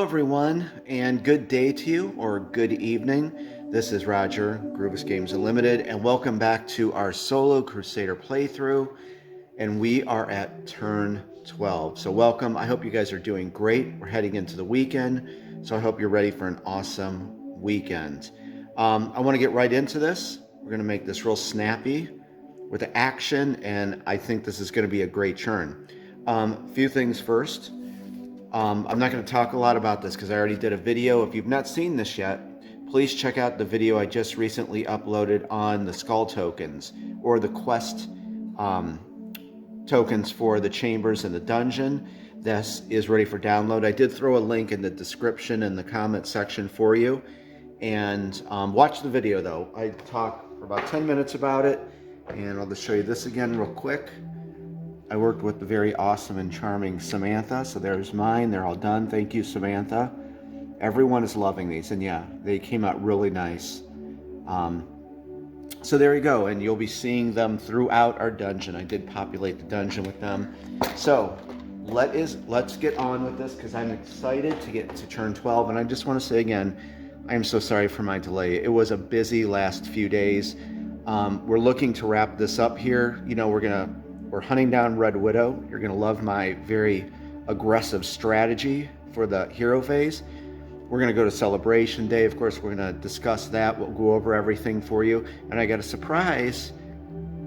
everyone, and good day to you, or good evening. This is Roger, Groovis Games Unlimited, and welcome back to our Solo Crusader playthrough, and we are at turn 12. So welcome. I hope you guys are doing great. We're heading into the weekend, so I hope you're ready for an awesome weekend. I want to get right into this. We're going to make this real snappy with the action, and I think this is going to be a great turn. A few things first. I'm not going to talk a lot about this because I already did a video. If you've not seen this yet, please check out the video I just recently uploaded on the skull tokens, or the quest tokens for the chambers and the dungeon. This is ready for download. I did throw a link in the description and the comment section for you. And watch the video though. I talk for about 10 minutes about it, and I'll just show you this again real quick. I worked with the very awesome and charming Samantha. So there's mine. They're all done. Thank you, Samantha. Everyone is loving these. And yeah, they came out really nice. So there you go. And you'll be seeing them throughout our dungeon. I did populate the dungeon with them. So let's get on with this because I'm excited to get to turn 12. And I just want to say again, I am so sorry for my delay. It was a busy last few days. We're looking to wrap this up here. You know, we're hunting down Red Widow. You're going to love my very aggressive strategy for the hero phase. We're going to go to Celebration Day. Of course, we're going to discuss that. We'll go over everything for you. And I got a surprise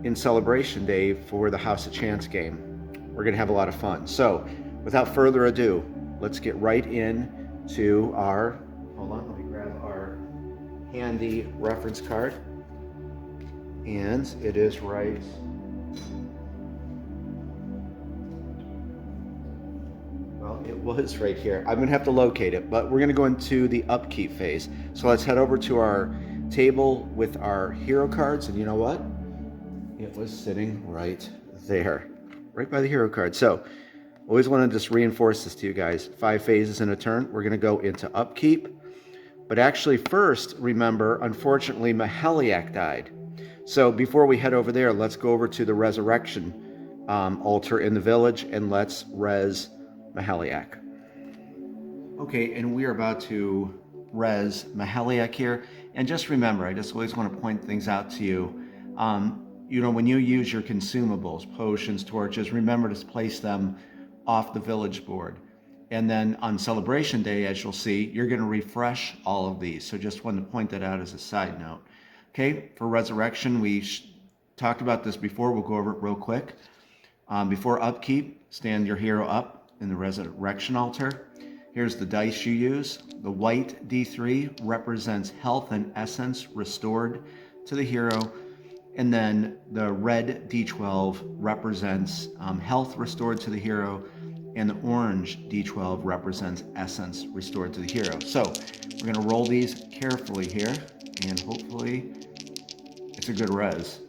in Celebration Day for the House of Chance game. We're going to have a lot of fun. So, without further ado, let's get right into our... Hold on, let me grab our handy reference card. And it is right... It was right here. I'm going to have to locate it, but we're going to go into the upkeep phase. So let's head over to our table with our hero cards, and you know what? It was sitting right there, right by the hero card. So always want to just reinforce this to you guys. 5 phases in a turn. We're going to go into upkeep. But actually first, remember, unfortunately, Maheliak died. So before we head over there, let's go over to the resurrection altar in the village, and let's res Maheliak. Okay, and we are about to res Maheliak here. And just remember, I just always want to point things out to you. You know, when you use your consumables, potions, torches, remember to place them off the village board. And then on Celebration Day, as you'll see, you're going to refresh all of these. So just wanted to point that out as a side note. Okay, for resurrection, we talked about this before. We'll go over it real quick. Before upkeep, stand your hero up in the resurrection altar. Here's the dice you use. The white D3 represents health and essence restored to the hero, and then the red D12 represents health restored to the hero, and the orange D12 represents essence restored to the hero. So we're going to roll these carefully here, and hopefully it's a good res.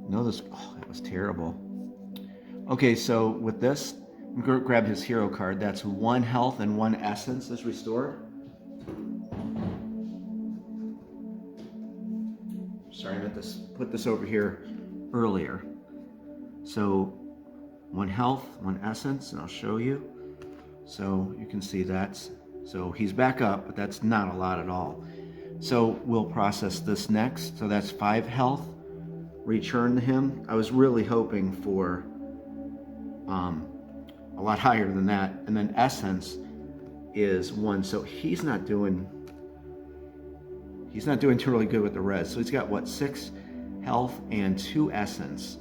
No, this, that was terrible. Okay, so with this, I'm going to grab his hero card. That's 1 health and 1 essence is restored. Sorry, I meant to put this over here earlier. So 1 health, 1 essence, and I'll show you. So you can see that's, so he's back up, but that's not a lot at all. So we'll process this next. So that's 5 health. Return to him. I was really hoping for a lot higher than that. And then essence is 1. So he's not doing too really good with the res. So he's got what, 6 health and 2 essence.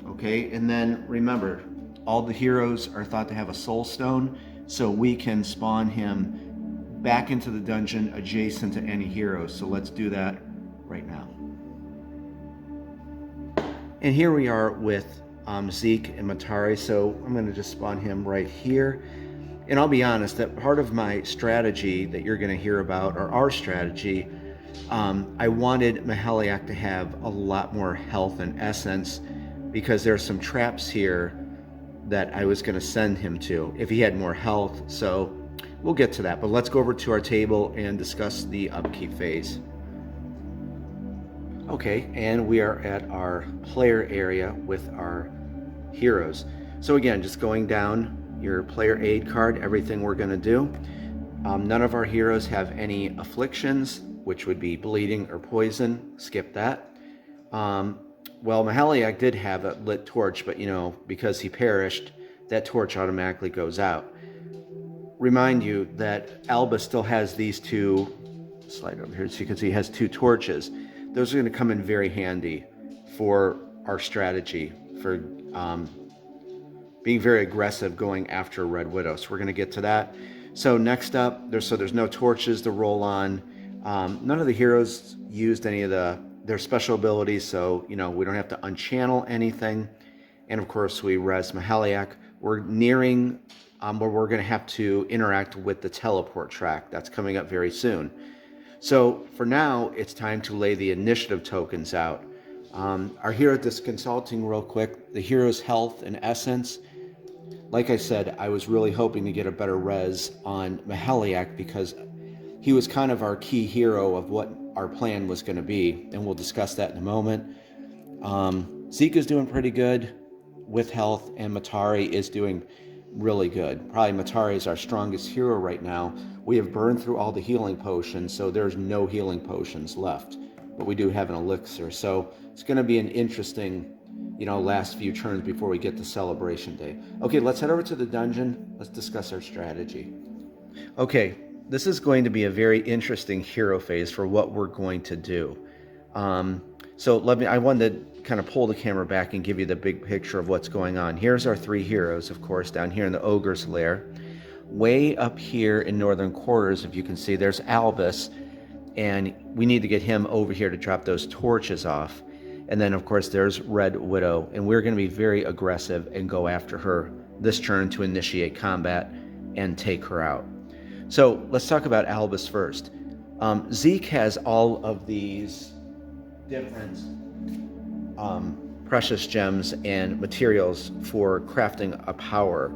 Okay, and then remember, all the heroes are thought to have a soul stone, so we can spawn him back into the dungeon adjacent to any hero. So let's do that right now. And here we are with Zeke and Matari, so I'm going to just spawn him right here. And I'll be honest, that part of my strategy that you're going to hear about, or our strategy, I wanted Maheliak to have a lot more health and essence because there's some traps here that I was going to send him to if he had more health. So we'll get to that, but let's go over to our table and discuss the upkeep phase. Okay, and we are at our player area with our heroes. So again, just going down your player aid card, everything we're going to do. None of our heroes have any afflictions, which would be bleeding or poison. Skip that. Well, Mahaliak did have a lit torch, but because he perished, that torch automatically goes out. Remind you that Albus still has these two, slide over here so you can see he has two torches. Those are going to come in very handy for our strategy, for being very aggressive going after Red Widow. So we're going to get to that. So next up, there's no torches to roll on. None of the heroes used any of their special abilities, so we don't have to unchannel anything. And of course, we res Mahaliak. We're nearing where we're going to have to interact with the teleport track. That's coming up very soon. So for now, it's time to lay the initiative tokens out. Our hero, just consulting real quick, the hero's health and essence. Like I said, I was really hoping to get a better res on Mahaliak because he was kind of our key hero of what our plan was going to be, and we'll discuss that in a moment. Zeke is doing pretty good with health, and Matari is doing really good. Probably Matari is our strongest hero right now. We have burned through all the healing potions, so there's no healing potions left, but we do have an elixir. So it's going to be an interesting, last few turns before we get to Celebration Day. Okay, let's head over to the dungeon. Let's discuss our strategy. Okay, this is going to be a very interesting hero phase for what we're going to do. So I wanted to kind of pull the camera back and give you the big picture of what's going on. Here's our three heroes, of course, down here in the Ogre's Lair. Way up here in Northern Quarters, if you can see, there's Albus, and we need to get him over here to drop those torches off. And then, of course, there's Red Widow, and we're going to be very aggressive and go after her this turn to initiate combat and take her out. So let's talk about Albus first. Zeke has all of these different precious gems and materials for crafting a power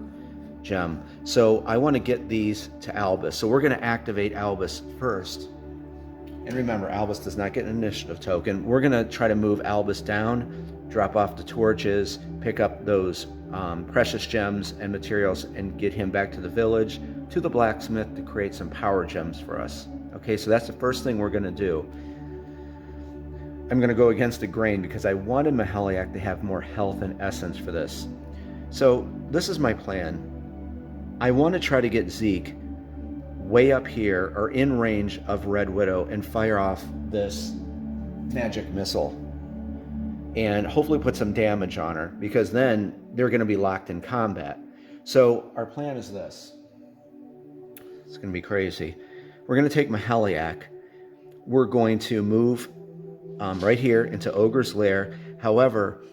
gem. So I want to get these to Albus. So we're going to activate Albus first. And remember, Albus does not get an initiative token. We're going to try to move Albus down, drop off the torches, pick up those precious gems and materials, and get him back to the village, to the blacksmith, to create some power gems for us. Okay, so that's the first thing we're going to do. I'm going to go against the grain because I wanted Mahaliak to have more health and essence for this. So this is my plan. I want to try to get Zeke way up here or in range of Red Widow and fire off this magic missile and hopefully put some damage on her, because then they're going to be locked in combat. So our plan is this. It's going to be crazy. We're going to take Mahaliak. We're going to move right here into Ogre's Lair. However,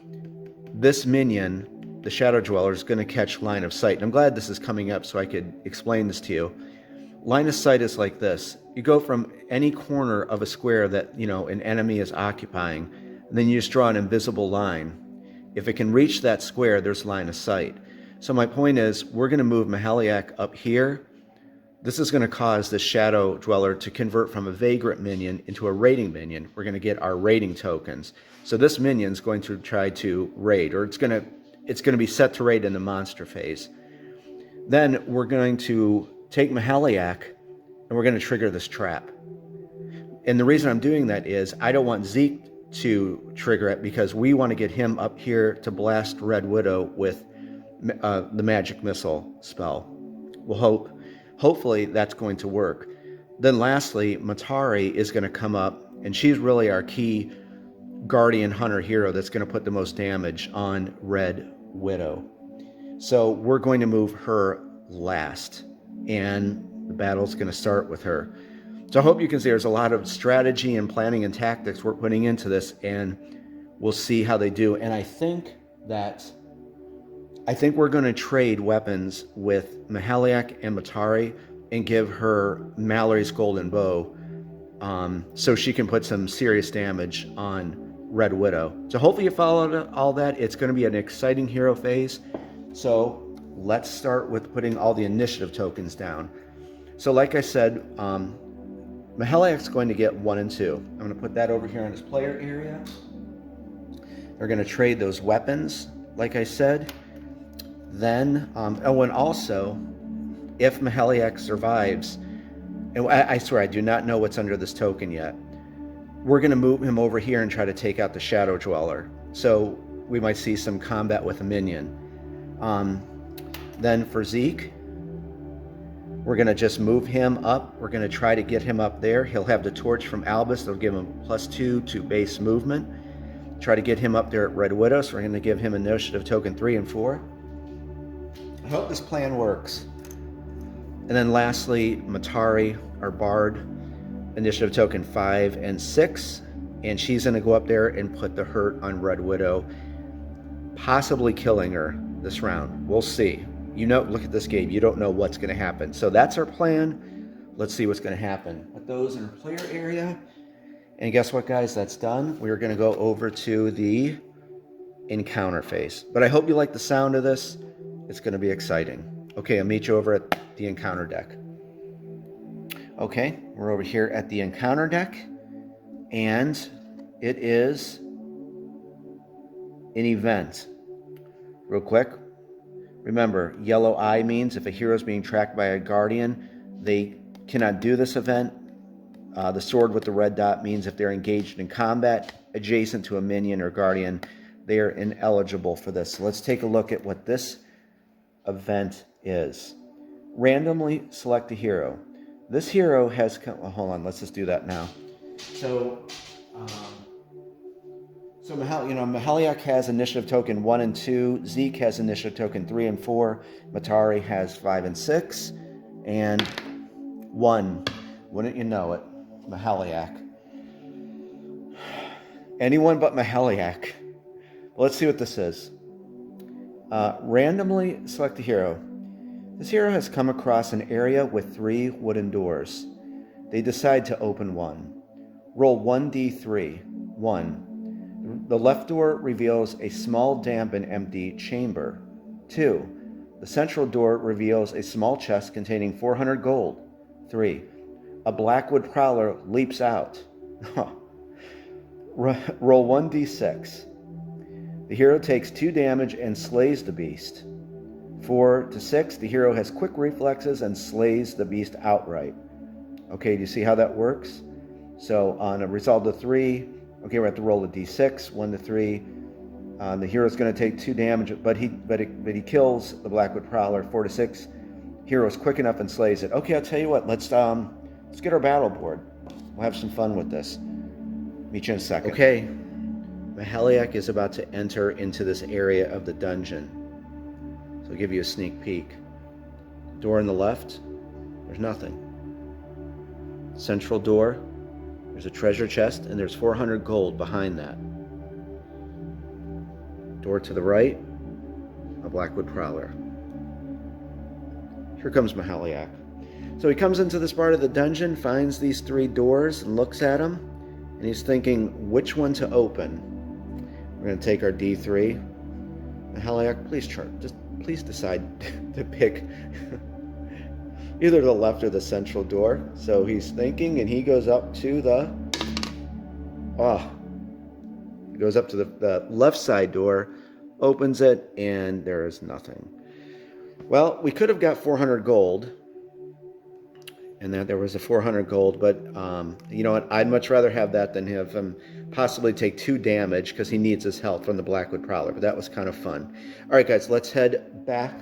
this minion, the Shadow Dweller, is going to catch line of sight. And I'm glad this is coming up so I could explain this to you. Line of sight is like this. You go from any corner of a square that an enemy is occupying, and then you just draw an invisible line. If it can reach that square, there's line of sight. So my point is, we're going to move Mahaliak up here. This is going to cause the Shadow Dweller to convert from a Vagrant minion into a raiding minion. We're going to get our raiding tokens. So this minion's going to try to raid, or it's going to be set to raid in the monster phase. Then we're going to take Mahaliak, and we're going to trigger this trap. And the reason I'm doing that is I don't want Zeke to trigger it, because we want to get him up here to blast Red Widow with the magic missile spell. Hopefully that's going to work. Then lastly, Matari is going to come up, and she's really our key guardian hunter hero that's going to put the most damage on Red Widow. So we're going to move her last, and the battle's going to start with her. So I hope you can see there's a lot of strategy and planning and tactics we're putting into this, and we'll see how they do. And I think we're going to trade weapons with Mahaliak and Matari and give her Mallory's golden bow, so she can put some serious damage on Red Widow. So hopefully you followed all that. It's going to be an exciting hero phase. So let's start with putting all the initiative tokens down. So like I said, Mahaliak's going to get 1 and 2. I'm going to put that over here in his player area. They're going to trade those weapons, like I said. Then, oh, and also, if Maheliak survives, and I swear I do not know what's under this token yet, we're going to move him over here and try to take out the Shadow Dweller. So we might see some combat with a minion. Then for Zeke, we're going to just move him up. We're going to try to get him up there. He'll have the torch from Albus. They'll give him +2 to base movement. Try to get him up there at Red Widow. So we're going to give him initiative token 3 and 4. I hope this plan works. And then lastly, Matari, our Bard, initiative token 5 and 6. And she's going to go up there and put the hurt on Red Widow, possibly killing her this round. We'll see. You know, look at this game. You don't know what's going to happen. So that's our plan. Let's see what's going to happen. Put those in our player area. And guess what, guys? That's done. We're going to go over to the encounter phase. But I hope you like the sound of this. It's going to be exciting. Okay, I'll meet you over at the encounter deck. Okay, we're over here at the encounter deck. And it is an event. Real quick. Remember, yellow eye means if a hero is being tracked by a guardian, they cannot do this event. The sword with the red dot means if they're engaged in combat adjacent to a minion or guardian, they are ineligible for this. So let's take a look at what this event is. Randomly select a hero. This hero has come, well, hold on, let's just do that now. So Maheliak has initiative token 1 and 2. Zeke has initiative token 3 and 4. Matari has 5 and 6. And 1. Wouldn't you know it? Maheliak. Anyone but Maheliak. Let's see what this is. Randomly select a hero. This hero has come across an area with 3 wooden doors. They decide to open one. Roll 1d3. 1. The left door reveals a small, damp, and empty chamber. 2. The central door reveals a small chest containing 400 gold. 3. A Blackwood Prowler leaps out. Roll 1d6. The hero takes 2 damage and slays the beast. 4 to 6. The hero has quick reflexes and slays the beast outright. Okay, do you see how that works? So on a result of 3, okay, we have to roll a d6, 1 to 3. The hero's going to take 2 damage, but he kills the Blackwood Prowler. 4 to 6. Hero's quick enough and slays it. Okay, I'll tell you what. Let's get our battle board. We'll have some fun with this. Meet you in a second. Okay, Maheliak is about to enter into this area of the dungeon. So I'll give you a sneak peek. Door on the left, there's nothing. Central door, there's a treasure chest, and there's 400 gold behind that. Door to the right, a Blackwood Prowler. Here comes Maheliak. So he comes into this part of the dungeon, finds these 3 doors, and looks at them, and he's thinking which one to open. We're going to take our D3. Maheliak, please decide to pick either the left or the central door. So he's thinking, and he goes up to the left side door, opens it, and there is nothing. Well, we could have got 400 gold, and that there was a 400 gold, but you know what? I'd much rather have that than have him possibly take 2 damage because he needs his health from the Blackwood Prowler. But that was kind of fun. All right, guys, let's head back.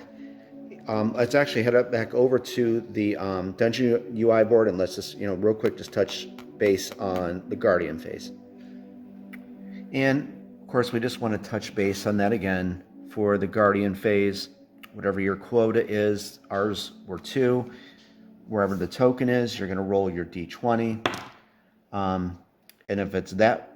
Let's actually head up back over to the dungeon UI board, and let's just, real quick, just touch base on the Guardian phase. And of course, we just want to touch base on that again for the Guardian phase. Whatever your quota is, ours were 2. Wherever the token is, you're going to roll your d20. And if it's that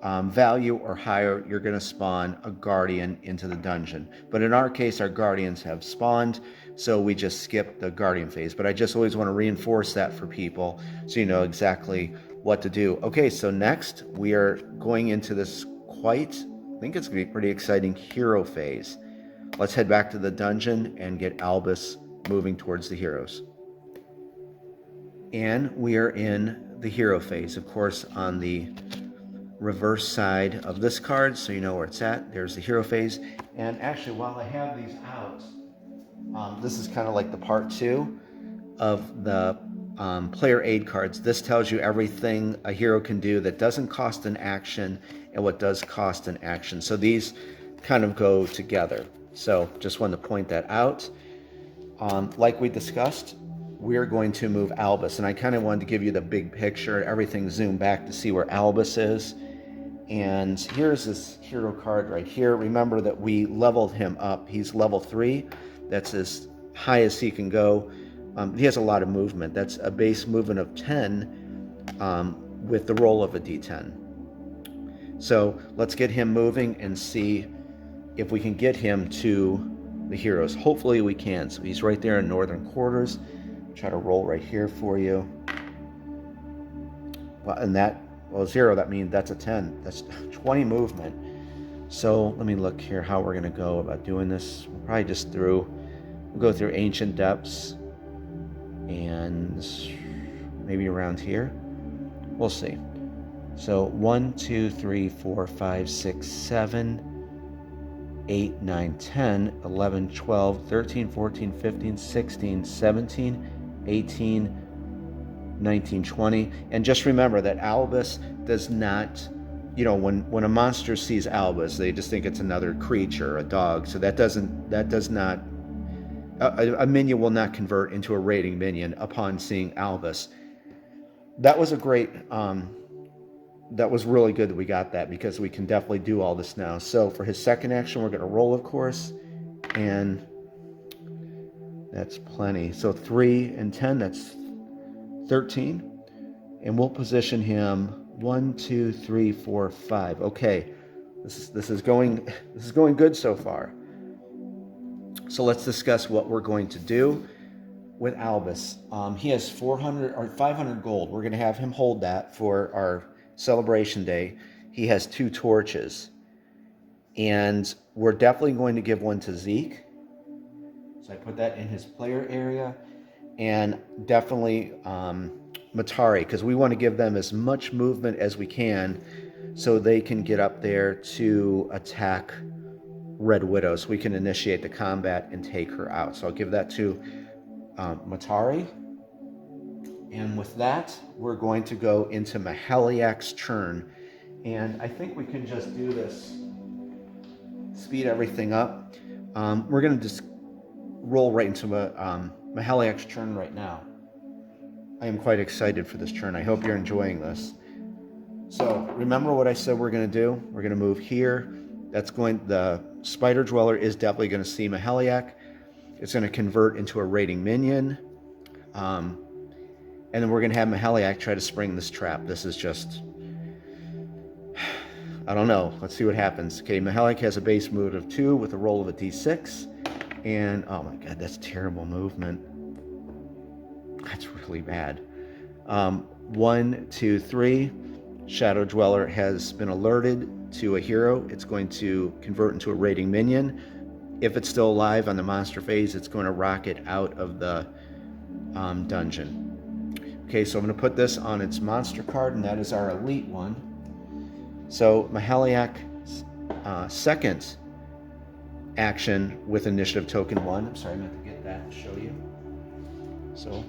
value or higher, you're going to spawn a guardian into the dungeon. But in our case, our guardians have spawned, so we just skipped the guardian phase. But I just always want to reinforce that for people so you know exactly what to do. Okay, so next we are going into this I think it's going to be pretty exciting hero phase. Let's head back to the dungeon and get Albus moving towards the heroes. And we are in the hero phase, of course, on the reverse side of this card so you know where it's at. There's the hero phase. And actually, while I have these out, this is kind of like the part 2 of the player aid cards. This tells you everything a hero can do that doesn't cost an action and what does cost an action. So these kind of go together. So just wanted to point that out. Like we discussed, we're going to move Albus, and I kind of wanted to give you the big picture, everything zoomed back to see where Albus is. And here's this hero card right here. Remember that we leveled him up. He's level 3. That's as high as he can go. He has a lot of movement. That's a base movement of 10 with the roll of a d10. So let's get him moving and see if we can get him to the heroes. Hopefully we can. So he's right there in northern quarters. Try to roll right here for you. Well, and that, well, 0, that means that's a 10. That's 20 movement. So let me look here how we're going to go about doing this. We'll probably just we'll go through Ancient Depths and maybe around here. We'll see. So 1, 2, 3, 4, 5, 6, 7, 8, 9, 10, 11, 12, 13, 14, 15, 16, 17, 18, 19, 20. And just remember that Albus does not, you know, when a monster sees Albus, they just think it's another creature, a dog. So that does not, a minion will not convert into a raiding minion upon seeing Albus. That was a great, that was really good that we got that, because we can definitely do all this now. So for his second action, we're going to roll, of course, and that's plenty. So 3 and 10, that's 13. And we'll position him 1, 2, 3, 4, 5. Okay, this is going good so far. So let's discuss what we're going to do with Albus. He has 400 or 500 gold. We're going to have him hold that for our celebration day. He has 2 torches, and we're definitely going to give one to Zeke. So I put that in his player area, and definitely Matari, because we want to give them as much movement as we can so they can get up there to attack Red Widow, so we can initiate the combat and take her out. So I'll give that to Matari. And with that, we're going to go into Mahaliak's turn. And I think we can just do this, speed everything up. We're going to just roll right into Mahaliak's turn right now. I am quite excited for this turn. I hope you're enjoying this. So remember what I said we're going to do? We're going to move here. The Spider Dweller is definitely going to see Mahaliak. It's going to convert into a raiding minion. And then we're going to have Mahaliak try to spring this trap. This is just, I don't know. Let's see what happens. Okay, Mahaliak has a base move of 2 with a roll of a d6. And, oh my god, that's terrible movement. That's really bad. 1, 2, 3. Shadow Dweller has been alerted to a hero. It's going to convert into a raiding minion. If it's still alive on the monster phase, it's going to rocket out of the dungeon. Okay, so I'm going to put this on its monster card, and that is our elite one. So Mahaliak's second action with initiative token 1. I'm sorry, I meant to get that and show you. So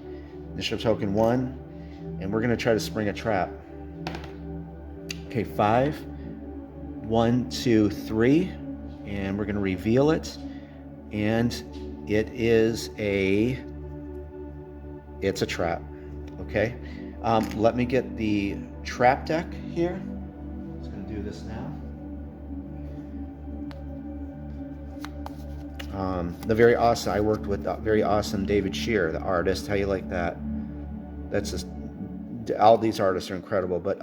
initiative token 1, and we're going to try to spring a trap. Okay, 5, 1, 2, 3, and we're going to reveal it, and it's a trap. Okay, let me get the trap deck here. I'm just going to do this now. The very awesome, I worked with the very awesome David Shear, the artist. How you like that? That's just, all these artists are incredible, but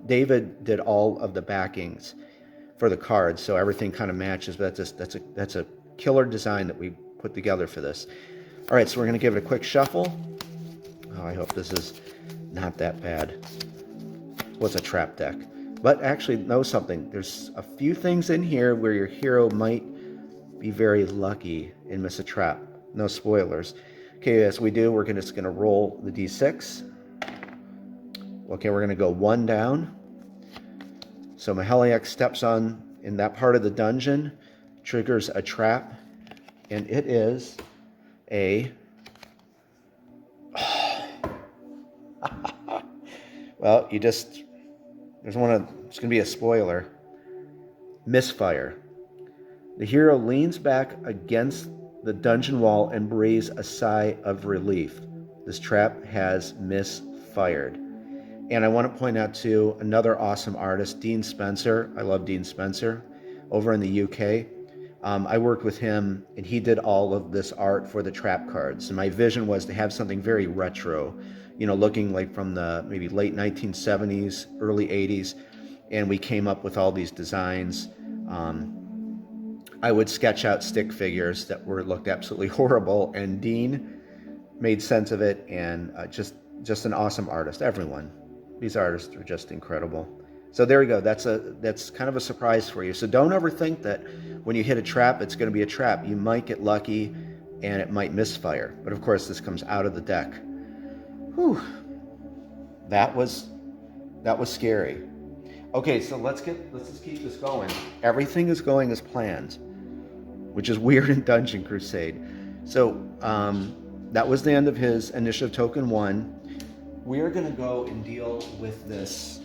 David did all of the backings for the cards, so everything kind of matches. But that's a killer design that we put together for this. All right, so we're going to give it a quick shuffle. Oh, I hope this is not that bad. What's a trap deck? But actually, know something. There's a few things in here where your hero might be very lucky and miss a trap. No spoilers. Okay, as we do, we're just going to roll the d6. Okay, we're going to go 1 down. So Maheliak steps on in that part of the dungeon, triggers a trap, and it is a... Well, there's it's going to be a spoiler. Misfire. The hero leans back against the dungeon wall and breathes a sigh of relief. This trap has misfired. And I want to point out too, another awesome artist, Dean Spencer. I love Dean Spencer over in the UK. I worked with him and he did all of this art for the trap cards. And my vision was to have something very retro, looking like from the maybe late 1970s, early 80s. And we came up with all these designs. I would sketch out stick figures that looked absolutely horrible, and Dean made sense of it, and just an awesome artist. Everyone, these artists are just incredible. So there you go. That's kind of a surprise for you. So don't ever think that when you hit a trap, it's going to be a trap. You might get lucky, and it might misfire. But of course, this comes out of the deck. Whew, that was scary. Okay, so let's just keep this going. Everything is going as planned, which is weird in Dungeon Crusade. So that was the end of his initiative token 1. We are going to go and deal with this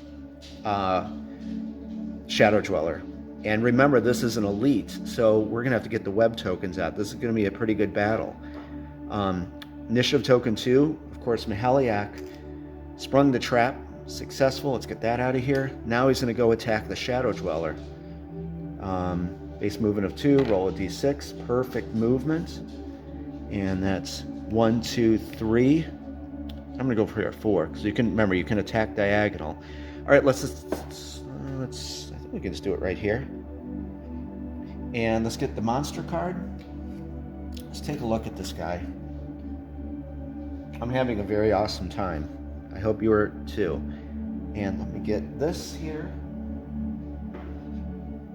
Shadow Dweller. And remember, this is an elite, so we're going to have to get the web tokens out. This is going to be a pretty good battle. Initiative token 2, of course, Maheliak sprung the trap. Successful. Let's get that out of here. Now he's going to go attack the Shadow Dweller. Base movement of 2, roll a d6, perfect movement. And that's 1, 2, 3. I'm going to go for 4 because you can attack diagonal. All right, I think we can just do it right here. And let's get the monster card. Let's take a look at this guy. I'm having a very awesome time. I hope you are too. And let me get this here.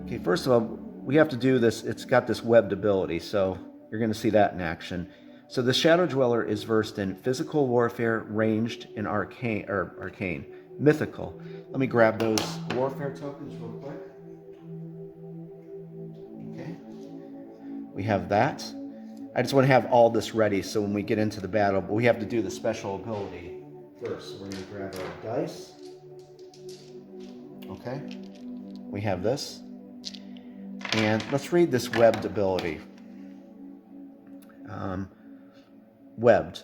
Okay, first of all, we have to do this. It's got this webbed ability, so you're going to see that in action. So the Shadow Dweller is versed in physical warfare, ranged, and arcane, mythical. Let me grab those warfare tokens real quick. Okay, we have that. I just want to have all this ready so when we get into the battle, but we have to do the special ability first. So we're going to grab our dice. Okay, we have this. And let's read this webbed ability. Webbed.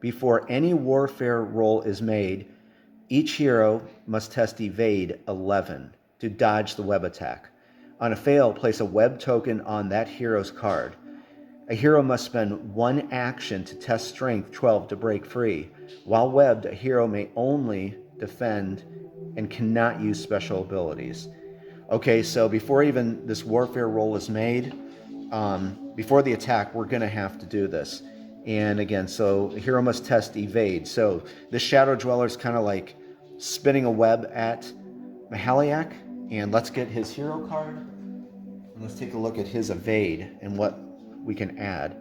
Before any warfare roll is made, each hero must test evade 11 to dodge the web attack. On a fail, place a web token on that hero's card. A hero must spend 1 action to test strength 12 to break free. While webbed, a hero may only defend and cannot use special abilities. Okay, so before even this warfare roll is made, before the attack, we're going to have to do this. And again, so the hero must test evade. So the Shadow Dweller is kind of like spinning a web at Maheliak. And let's get his hero card. And let's take a look at his evade and what we can add.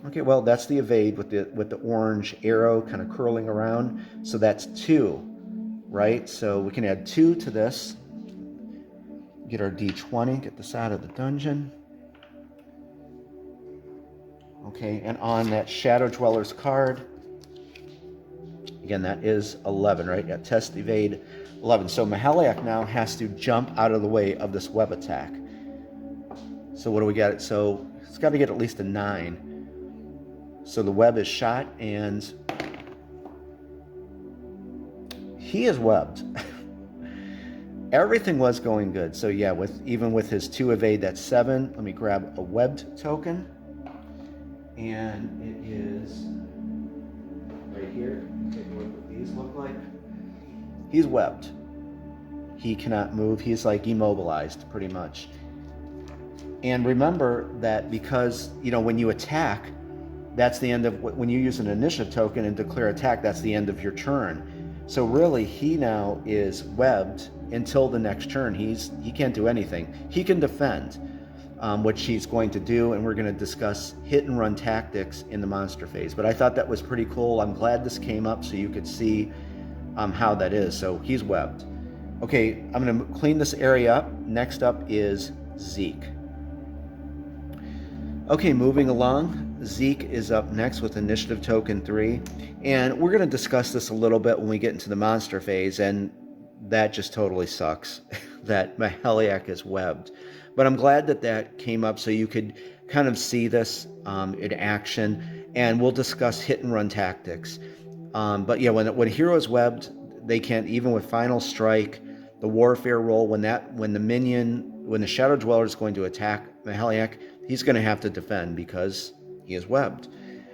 Okay, well, that's the evade with the orange arrow kind of curling around. So that's 2, right? So we can add 2 to this. Get our d20, get this out of the dungeon. Okay, and on that Shadow Dweller's card, again, that is 11, right? Yeah, test evade 11. So Maheliak now has to jump out of the way of this web attack. So what do we got? So it's got to get at least a 9. So the web is shot, and he is webbed. Everything was going good. So yeah, even with his 2 evade, that's 7. Let me grab a webbed token. And it is right here. Take a look what these look like. He's webbed. He cannot move. He's like immobilized pretty much. And remember that because, when you attack, that's the end of when you use an initiative token and declare attack, that's the end of your turn. So really, he now is webbed until the next turn. He can't do anything. He can defend, which he's going to do, and we're going to discuss hit and run tactics in the monster phase. But I thought that was pretty cool. I'm glad this came up so you could see how that is. So he's webbed. Okay, I'm going to clean this area up. Next up is Zeke. Okay, moving along, Zeke is up next with Initiative Token 3, and we're going to discuss this a little bit when we get into the monster phase, and that just totally sucks, that Maheliak is webbed. But I'm glad that that came up so you could kind of see this in action, and we'll discuss hit and run tactics. But yeah, when hero is webbed, they can't, even with Final Strike, the Warfare roll, when the Shadow Dweller is going to attack Maheliak, he's going to have to defend because he is webbed.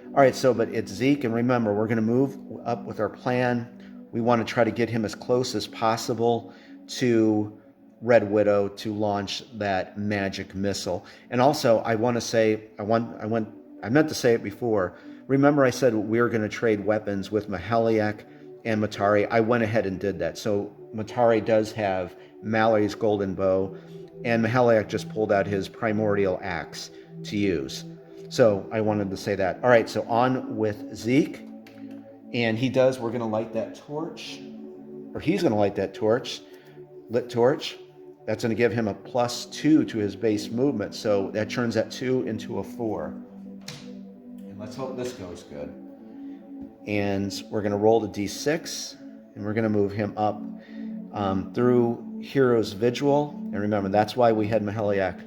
All right, but it's Zeke, and remember, we're going to move up with our plan. We want to try to get him as close as possible to Red Widow to launch that magic missile. And also, I want to say, I meant to say it before. Remember, I said we were going to trade weapons with Maheliak and Matari. I went ahead and did that. So Matari does have Mallory's golden bow, and Maheliak just pulled out his primordial axe to use. So I wanted to say that. All right, so on with Zeke. And we're going to light that torch, or he's going to light that torch, lit torch. That's going to give him a +2 to his base movement. So that turns that 2 into a 4. And let's hope this goes good. And we're going to roll the D6, and we're going to move him up through Hero's Vigil. And remember, that's why we had Maheliak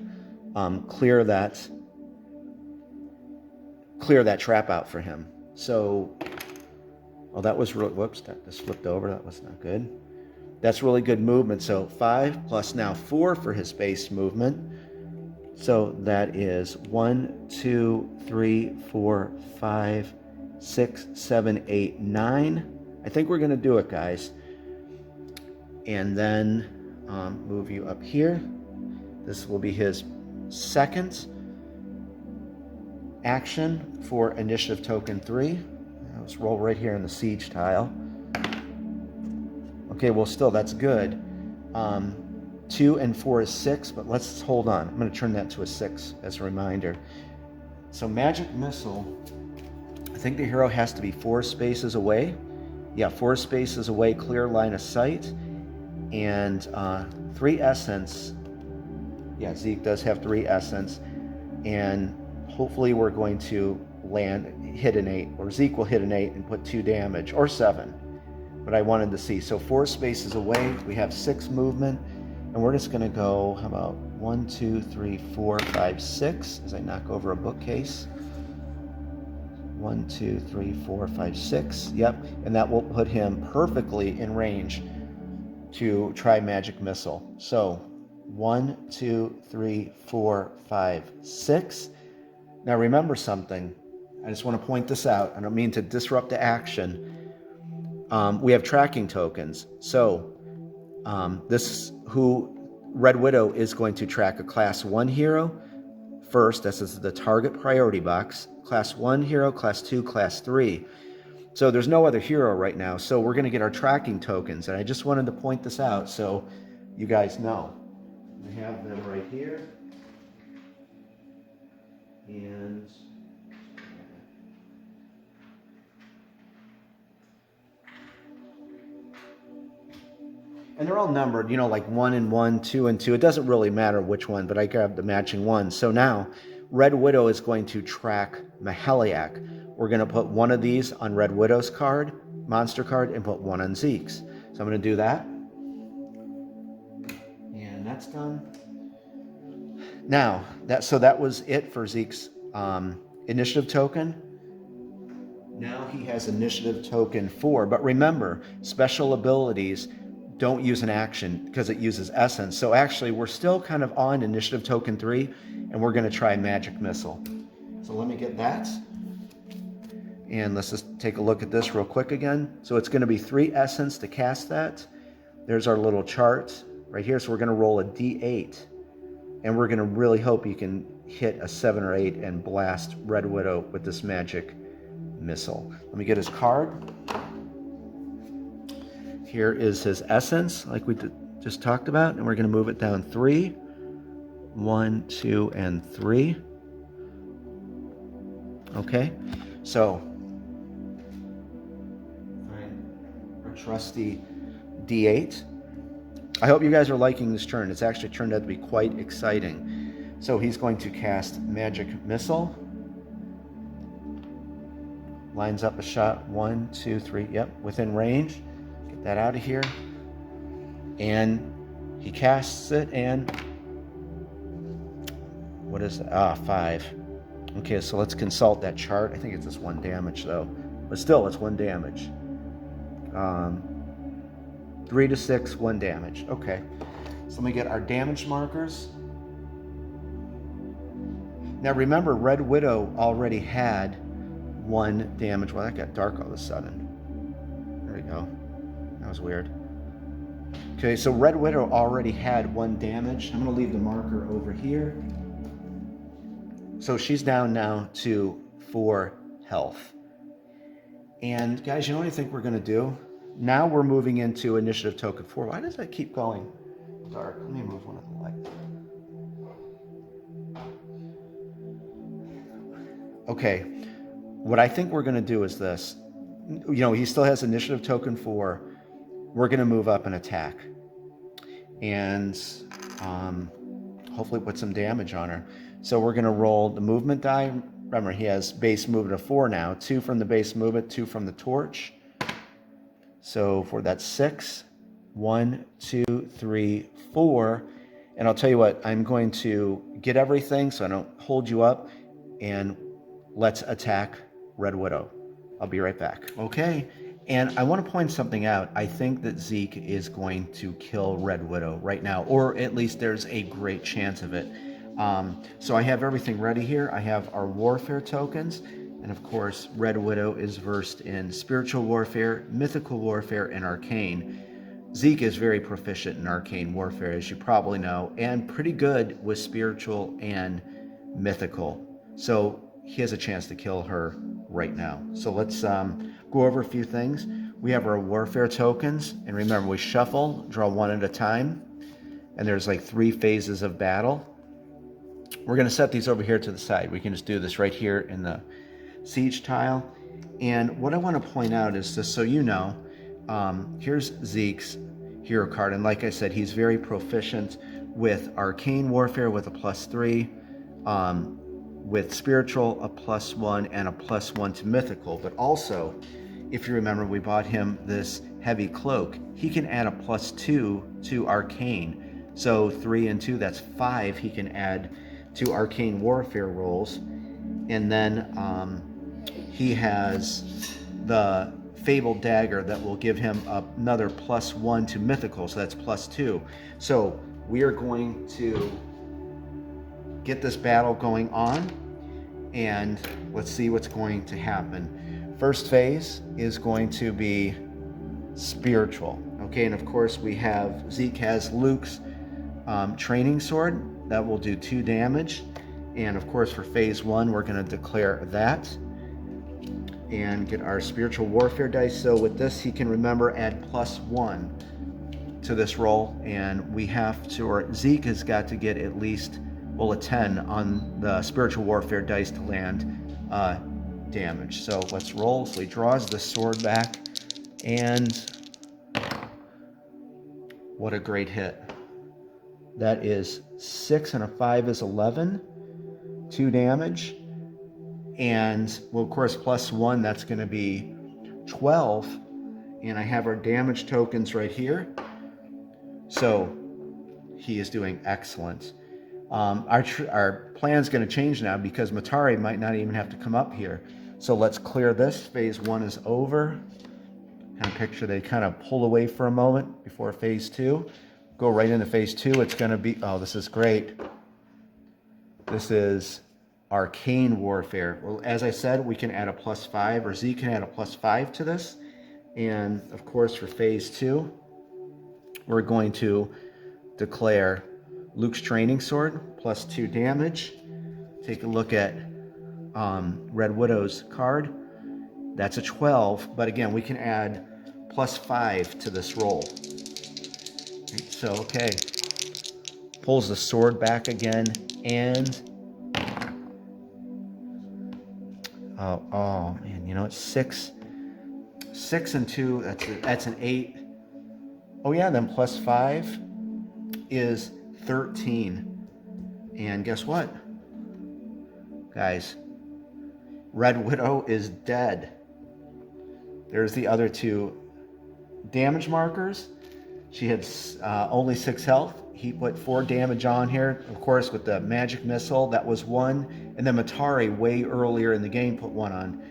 clear that trap out for him. So, well, that was really, whoops, that just flipped over. That was not good. That's really good movement. So 5 plus now 4 for his base movement. So that is 1, 2, 3, 4, 5, 6, 7, 8, 9. I think we're going to do it, guys. And then move you up here. This will be his second action for Initiative Token 3. Let's roll right here in the siege tile. Okay, well, still, that's good. 2 and 4 is 6, but let's hold on. I'm going to turn that to a 6 as a reminder. So Magic Missile, I think the hero has to be 4 spaces away. Yeah, 4 spaces away, clear line of sight. And 3 essence. Yeah, Zeke does have 3 essence. And hopefully we're going to hit an 8, or Zeke will hit an 8 and put 2 damage, or 7. But I wanted to see. So 4 spaces away, we have 6 movement, and we're just going to go, how about 1, 2, 3, 4, 5, 6, as I knock over a bookcase. 1, 2, 3, 4, 5, 6. Yep, and that will put him perfectly in range to try Magic Missile. So 1, 2, 3, 4, 5, 6. Now remember something. I just want to point this out. I don't mean to disrupt the action. We have tracking tokens. So this is who Red Widow is going to track a Class 1 hero first. This is the target priority box. Class 1 hero, Class 2, Class 3. So there's no other hero right now. So we're going to get our tracking tokens. And I just wanted to point this out so you guys know. We have them right here. And they're all numbered, like 1 and 1, 2 and 2. It doesn't really matter which one, but I grabbed the matching one. So now Red Widow is going to track Maheliak. We're going to put one of these on Red Widow's monster card, and put one on Zeke's. So I'm going to do that. And that's done. Now, that was it for Zeke's initiative token. Now he has initiative token 4. But remember, special abilities don't use an action because it uses essence. So actually, we're still kind of on initiative token 3, and we're going to try Magic Missile. So let me get that. And let's just take a look at this real quick again. So it's going to be 3 essence to cast that. There's our little chart right here. So we're going to roll a D8. And we're going to really hope you can hit a 7 or 8 and blast Red Widow with this Magic Missile. Let me get his card. Here is his essence, like we just talked about. And we're going to move it down 3. 1, 2, and 3. Okay. So, our trusty D8. I hope you guys are liking this turn. It's actually turned out to be quite exciting. So he's going to cast Magic Missile. Lines up a shot. 1, 2, 3. Yep, within range. Get that out of here. And he casts it, and what is that? 5. Okay, so let's consult that chart. I think it's just 1 damage though, but still, it's 1 damage. 3 to 6, 1 damage. Okay, so let me get our damage markers. Now remember, Red Widow already had 1 damage. Well, that got dark all of a sudden. There we go. That was weird. Okay, so Red Widow already had 1 damage. I'm going to leave the marker over here. So she's down now to 4 health. And guys, you know what I think we're going to do? Now we're moving into initiative token 4. Why does that keep going dark? Let me move one of the lights. Okay, what I think we're going to do is this. You know, he still has initiative token 4. We're going to move up and attack. And hopefully put some damage on her. So we're going to roll the movement die. Remember, he has base movement of 4 now. 2 from the base movement, 2 from the torch. So for that 6. 1, 2, 3, 4. And I'll tell you what, I'm going to get everything so I don't hold you up. And let's attack Red Widow. I'll be right back. Okay. And I want to point something out. I think that Zeke is going to kill Red Widow right now, or at least there's a great chance of it. So I have everything ready here. I have our warfare tokens, and of course, Red Widow is versed in spiritual warfare, mythical warfare, and arcane. Zeke is very proficient in arcane warfare, as you probably know, and pretty good with spiritual and mythical. So he has a chance to kill her right now. So let's go over a few things. We have our warfare tokens, and remember, we shuffle, draw 1 at a time, and there's like 3 phases of battle. We're going to set these over here to the side. We can just do this right here in the siege tile. And what I want to point out is, just so you know, here's Zeke's hero card, and like I said, he's very proficient with arcane warfare with a +3, with spiritual a +1, and a +1 to mythical. But also, if you remember, we bought him this heavy cloak. He can add a +2 to arcane. So 3 and 2, that's 5 he can add to arcane warfare rolls. And then he has the fabled dagger that will give him another +1 to mythical, so that's +2. So we are going to get this battle going on, and let's see what's going to happen. First phase is going to be spiritual. Okay, and of course we have, Zeke has Luke's training sword that will do 2 damage. And of course for phase 1, we're going to declare that and get our spiritual warfare dice. So with this, he can, remember, add +1 to this roll, and we have to, or Zeke has got to get at least, well, a 10 on the spiritual warfare dice to land damage. So let's roll. So he draws the sword back, and what a great hit. That is 6, and a 5 is 11. 2 damage. And, well, of course, +1, that's going to be 12. And I have our damage tokens right here. So he is doing excellent. Our plan's going to change now because Matari might not even have to come up here. So let's clear this. Phase 1 is over. Kind of picture they kind of pull away for a moment before phase 2. Go right into phase 2. It's going to be, oh, this is great. This is arcane warfare. Well, as I said, we can add a +5, or Zeke can add a +5 to this. And of course, for phase 2, we're going to declare Luke's training sword, +2 damage. Take a look at Red Widow's card. That's a 12, but again, we can add +5 to this roll. So, okay. Pulls the sword back again, and oh man, you know, it's 6 and 2, that's an 8. Oh yeah, then +5. is 13. And guess what? Guys, Red Widow is dead. There's the other two damage markers. She had only 6 health. He put 4 damage on here, of course, with the magic missile. That was 1. And then Matari, way earlier in the game, put 1 on.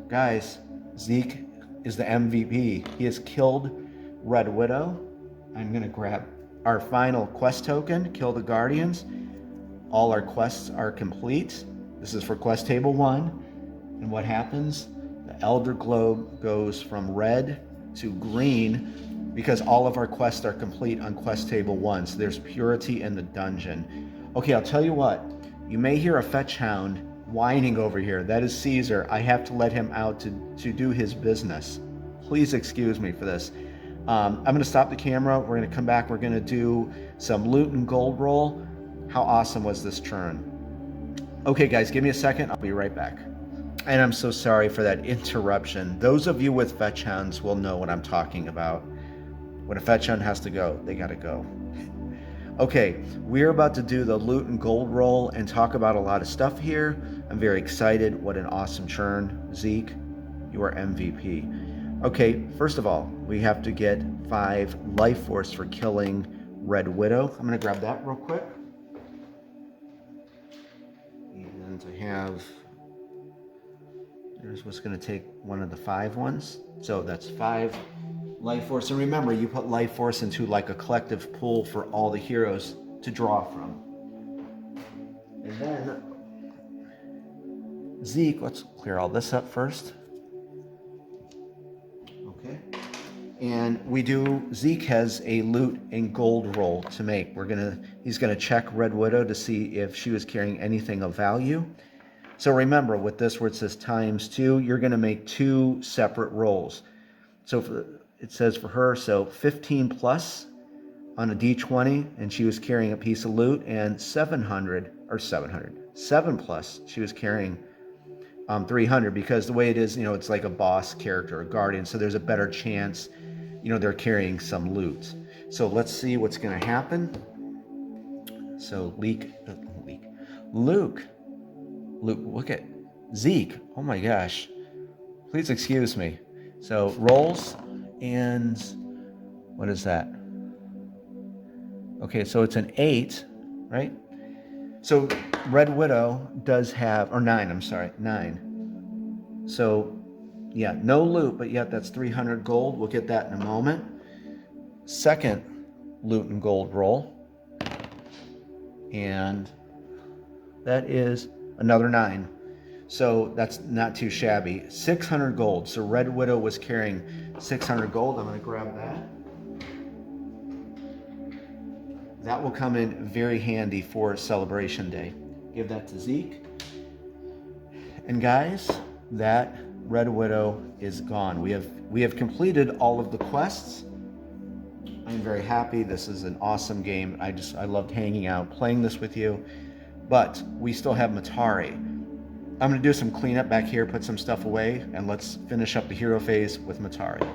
Guys, Zeke is the MVP. He has killed Red Widow. I'm going to grab our final quest token, kill the Guardians. All our quests are complete. This is for quest table 1. And what happens? The Elder Globe goes from red to green because all of our quests are complete on quest table 1. So there's purity in the dungeon. Okay, I'll tell you what. You may hear a fetch hound whining over here. That is Caesar. I have to let him out to do his business. Please excuse me for this. I'm going to stop the camera. We're going to come back. We're going to do some loot and gold roll. How awesome was this churn? Okay, guys, give me a second. I'll be right back. And I'm so sorry for that interruption. Those of you with fetch hounds will know what I'm talking about. When a fetch hound has to go, they got to go. Okay, we're about to do the loot and gold roll and talk about a lot of stuff here. I'm very excited. What an awesome churn. Zeke, you are MVP. Okay, first of all, we have to get 5 life force for killing Red Widow. I'm going to grab that real quick. And I have, there's what's going to take one of the 5 ones. So that's 5 life force. And remember, you put life force into like a collective pool for all the heroes to draw from. And then Zeke, let's clear all this up first. Okay. And Zeke has a loot and gold roll to make. He's gonna check Red Widow to see if she was carrying anything of value. So remember, with this where it says ×2, you're gonna make 2 separate rolls. So it says for her, so 15 plus on a D20, and she was carrying a piece of loot, and 7 plus, she was carrying 300, because the way it is, it's like a boss character, a guardian, so there's a better chance, they're carrying some loot. So let's see what's going to happen. So Luke, look at Zeke. Oh my gosh. Please excuse me. So rolls, and what is that? Okay, so it's an 8, right? So Red Widow does have, or 9, I'm sorry, 9. So yeah, no loot, but yet that's 300 gold. We'll get that in a moment. Second loot and gold roll. And that is another 9. So that's not too shabby. 600 gold. So Red Widow was carrying 600 gold. I'm going to grab that. That will come in very handy for Celebration Day. Give that to Zeke. And guys, that Red Widow is gone. We have completed all of the quests. I'm very happy. This is an awesome game. I loved hanging out, playing this with you. But we still have Matari. I'm going to do some cleanup back here, put some stuff away, and let's finish up the hero phase with Matari.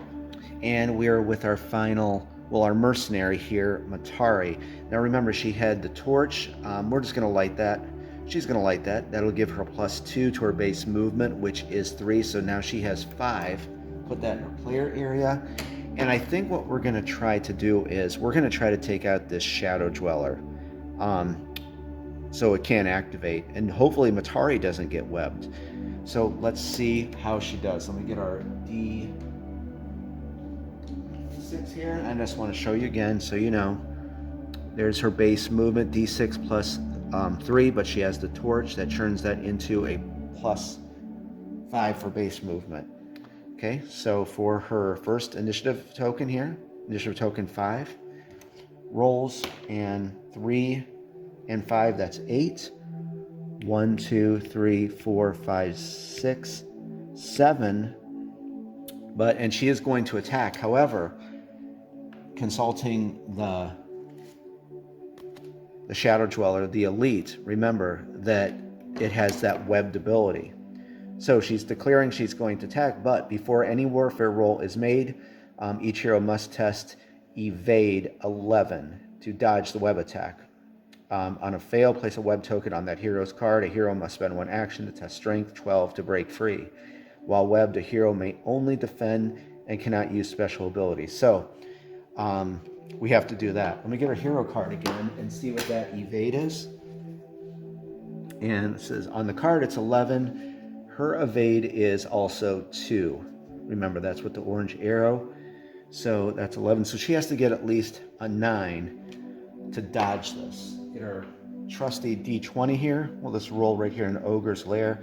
And we are with our final, our mercenary here, Matari. Now remember, she had the torch. We're just going to light that. She's going to light that. That'll give her +2 to her base movement, which is 3. So now she has 5. Put that in her player area. And I think what we're going to try to do is we're going to try to take out this Shadow Dweller. So it can't activate. And hopefully Matari doesn't get webbed. So let's see how she does. Let me get our D6 here. I just want to show you again so you know. There's her base movement, D6 +3, but she has the torch that turns that into a +5 for base movement. Okay, so for her first initiative token here, initiative token 5, rolls, and 3 and 5, that's 8. 1, 2, 3, 4, 5, 6, 7. And she is going to attack. However, consulting the Shadow Dweller, the elite, remember that it has that webbed ability. So she's declaring she's going to attack, but before any warfare roll is made, each hero must test evade 11. to dodge the web attack. On a fail, place a web token on that hero's card. A hero must spend 1 action to test strength 12 to break free. While webbed, a hero may only defend and cannot use special abilities. So we have to do that. Let me get our hero card again and see what that evade is. And it says on the card it's 11. Her evade is also 2. Remember, that's with the orange arrow. So that's 11. So she has to get at least a 9 to dodge this. Get our trusty D20 here. We'll just roll right here in Ogre's Lair.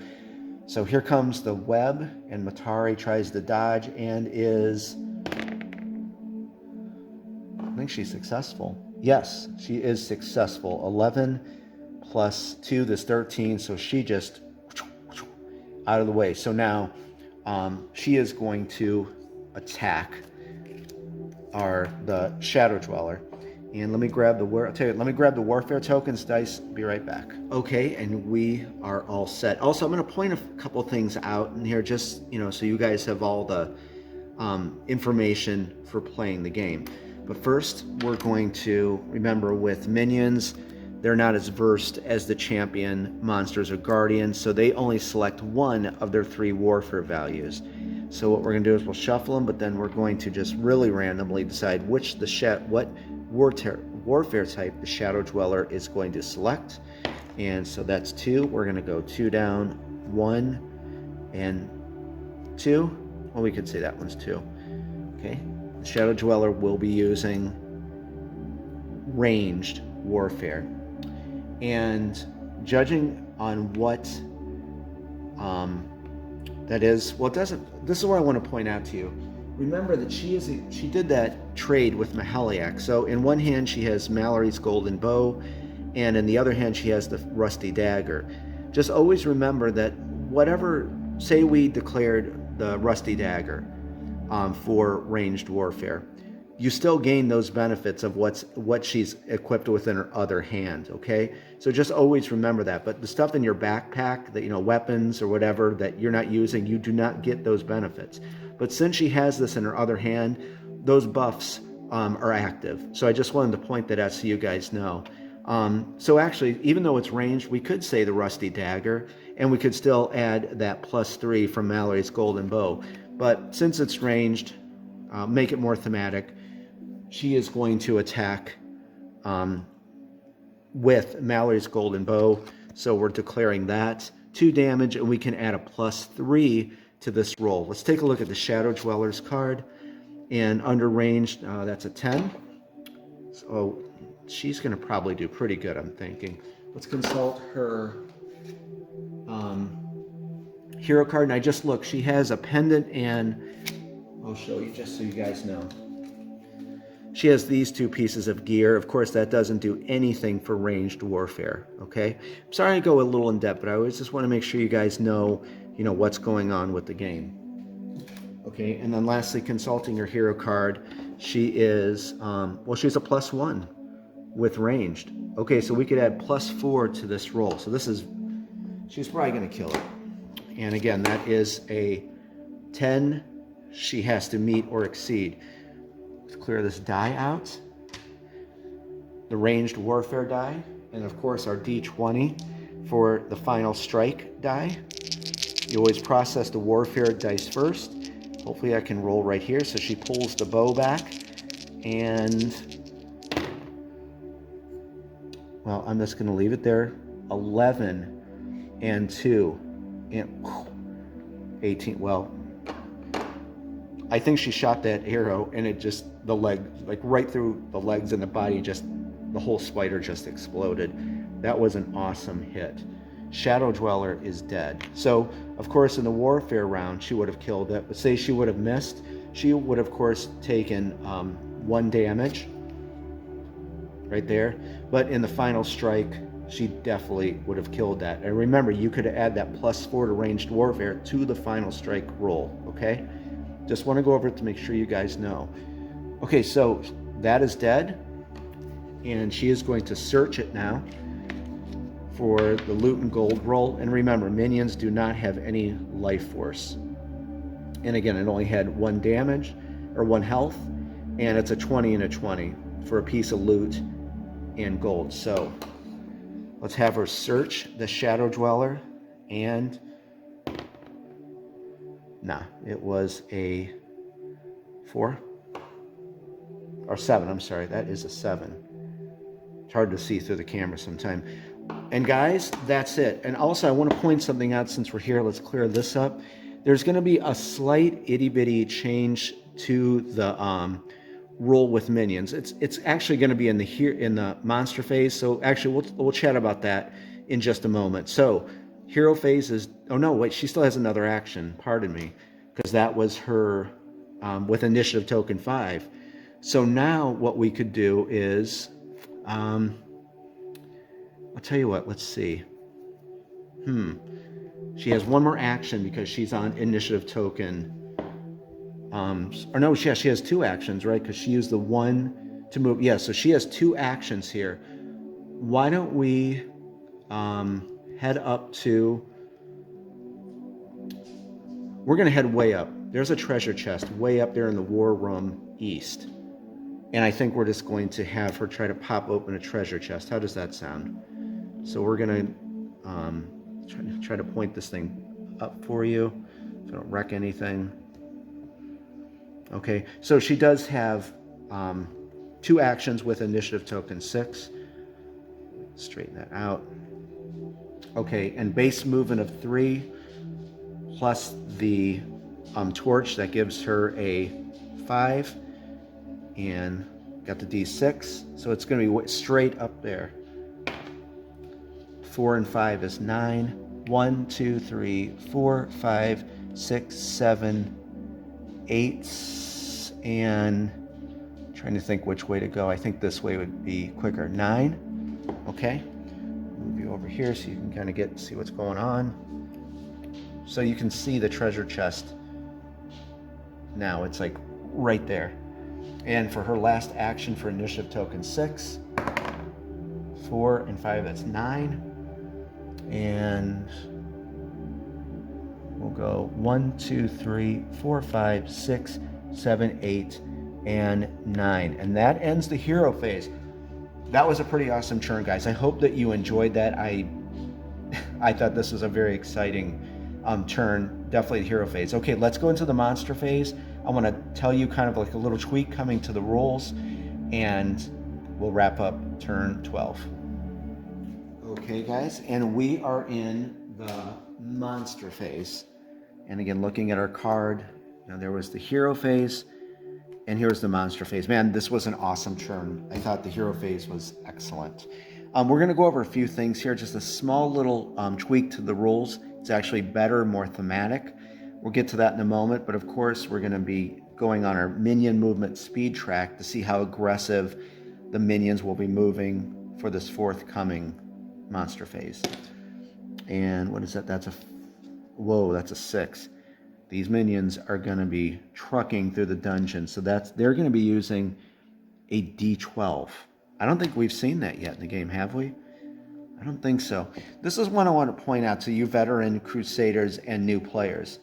So here comes the web, and Matari tries to dodge and is... I think she's successful. Yes, she is successful. 11 plus 2, that's 13. So she just out of the way. So now she is going to attack the Shadow Dweller. And let me grab let me grab the warfare tokens dice. Be right back. Okay, and we are all set. Also, I'm going to point a couple things out in here, just so you guys have all the information for playing the game. But first, we're going to remember with minions, they're not as versed as the champion monsters or guardians, so they only select one of their 3 warfare values. So what we're going to do is we'll shuffle them, but then we're going to just really randomly decide what warfare type the Shadow Dweller is going to select. And so that's 2. We're going to go 2 down, 1, and 2. Well, we could say that one's 2. Okay. The Shadow Dweller will be using ranged warfare. And judging on what that is, well, it doesn't. This is what I want to point out to you. Remember that she did that trade with Mahaliak. So in one hand she has Mallory's golden bow, and in the other hand she has the rusty dagger. Just always remember that whatever, say we declared the rusty dagger for ranged warfare, you still gain those benefits of what she's equipped with in her other hand, okay? So just always remember that. But the stuff in your backpack, that weapons or whatever that you're not using, you do not get those benefits. But since she has this in her other hand, those buffs are active. So I just wanted to point that out so you guys know. So actually, even though it's ranged, we could say the rusty dagger, and we could still add that +3 from Mallory's golden bow. But since it's ranged, make it more thematic. She is going to attack with Mallory's golden bow. So we're declaring that 2 damage, and we can add a +3 to this roll. Let's take a look at the Shadow Dweller's card. And under ranged, that's a 10. So she's going to probably do pretty good, I'm thinking. Let's consult her hero card. And I just looked. She has a pendant, and I'll show you just so you guys know. She has these 2 pieces of gear. Of course, that doesn't do anything for ranged warfare, okay? I'm sorry I go a little in depth, but I always just want to make sure you guys know, what's going on with the game. Okay, and then lastly, consulting her hero card, she is, she's a +1 with ranged. Okay, so we could add +4 to this roll. So she's probably going to kill it. And again, that is a 10 she has to meet or exceed. Let's clear this die out. The ranged warfare die, and of course our D20 for the final strike die. You always process the warfare dice first. Hopefully I can roll right here. So she pulls the bow back, and well, I'm just going to leave it there. 11 and 2 and 18. Well, I think she shot that arrow, and it just, the leg, like right through the legs and the body, the whole spider just exploded. That was an awesome hit. Shadow Dweller is dead. So, of course, in the warfare round, she would have killed it. But say she would have missed, she would, of course, taken 1 damage right there. But in the final strike, she definitely would have killed that. And remember, you could add that +4 to ranged warfare to the final strike roll, okay? Just want to go over it to make sure you guys know. Okay, so that is dead. And she is going to search it now for the loot and gold roll. And remember, minions do not have any life force. And again, it only had 1 damage, or 1 health, and it's a 20 and a 20 for a piece of loot and gold. So let's have her search the Shadow Dweller, and nah, it was a 4 or 7. I'm sorry, that is a 7. It's hard to see through the camera sometime. And guys, that's it. And also I want to point something out since we're here. Let's clear this up. There's going to be a slight itty bitty change to the rule with minions. It's actually going to be in the monster phase. So actually we'll chat about that in just a moment. So hero phase is, oh no, wait, she still has another action. Pardon me, because that was her with initiative token 5. So now what we could do is, I'll tell you what, let's see. She has one more action because she's on initiative token. Or no, she has 2 actions, right? Because she used the 1 to move. Yeah, so she has 2 actions here. Why don't we head up to... We're going to head way up. There's a treasure chest way up there in the war room east. And I think we're just going to have her try to pop open a treasure chest. How does that sound? So we're going to try to point this thing up for you so I don't wreck anything. Okay, so she does have 2 actions with initiative token 6. Straighten that out. Okay, and base movement of 3 plus the torch, that gives her a 5. And got the D6, so it's going to be straight up there. 4 and 5 is 9. 1, 2, 3, 4, 5, 6, 7, 8, and I'm trying to think which way to go. I think this way would be quicker. 9. Okay. Move you over here so you can kind of see what's going on. So you can see the treasure chest now. It's like right there. And for her last action for initiative token 6, 4 and 5, that's 9. And we'll go 1, 2, 3, 4, 5, 6, 7, 8, and 9. And that ends the hero phase. That was a pretty awesome turn, guys. I hope that you enjoyed that. I thought this was a very exciting turn. Definitely the hero phase. Okay, let's go into the monster phase. I want to tell you kind of like a little tweak coming to the rules, and we'll wrap up turn 12. Okay, guys, and we are in the monster phase. And again, looking at our card, there was the hero phase, and here's the monster phase. Man, this was an awesome turn. I thought the hero phase was excellent. We're going to go over a few things here, just a small little tweak to the rules. It's actually better, more thematic. We'll get to that in a moment, but of course we're going to be going on our minion movement speed track to see how aggressive the minions will be moving for this forthcoming monster phase. And what is that? That's a 6. These minions are going to be trucking through the dungeon, so they're going to be using a D12. I don't think we've seen that yet in the game, have we? I don't think so. This is one I want to point out to you veteran Crusaders and new players.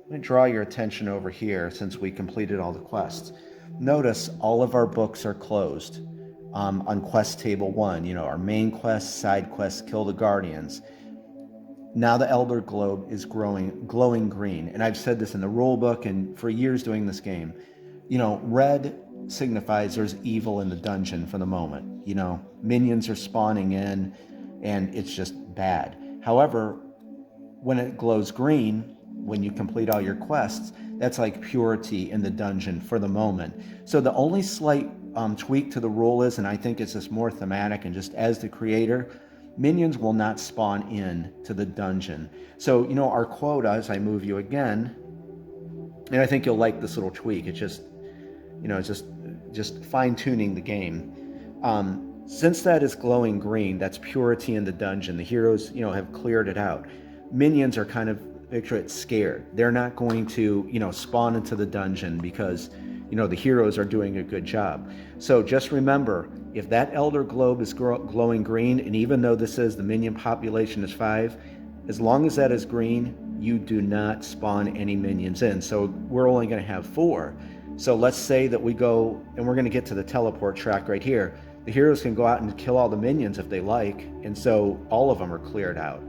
I'm going to draw your attention over here since we completed all the quests. Notice all of our books are closed on quest table 1. Our main quest, side quest, kill the guardians. Now the Elder Globe is glowing green. And I've said this in the rule book and for years doing this game. Red signifies there's evil in the dungeon for the moment. Minions are spawning in and it's just bad. However, when it glows green, when you complete all your quests, that's like purity in the dungeon for the moment. So the only slight tweak to the rule is, and I think it's just more thematic and just as the creator, minions will not spawn in to the dungeon. So, our quota, as I move you again, and I think you'll like this little tweak. It's just, it's just fine-tuning the game. Since that is glowing green, that's purity in the dungeon. The heroes, have cleared it out. Minions are kind of, picture it, scared. They're not going to, spawn into the dungeon because, the heroes are doing a good job. So just remember, if that Elder Globe is glowing green, and even though this says the minion population is 5, as long as that is green, you do not spawn any minions in. So we're only going to have 4. So let's say that we go, and we're going to get to the teleport track right here. the heroes can go out and kill all the minions if they like, and so all of them are cleared out.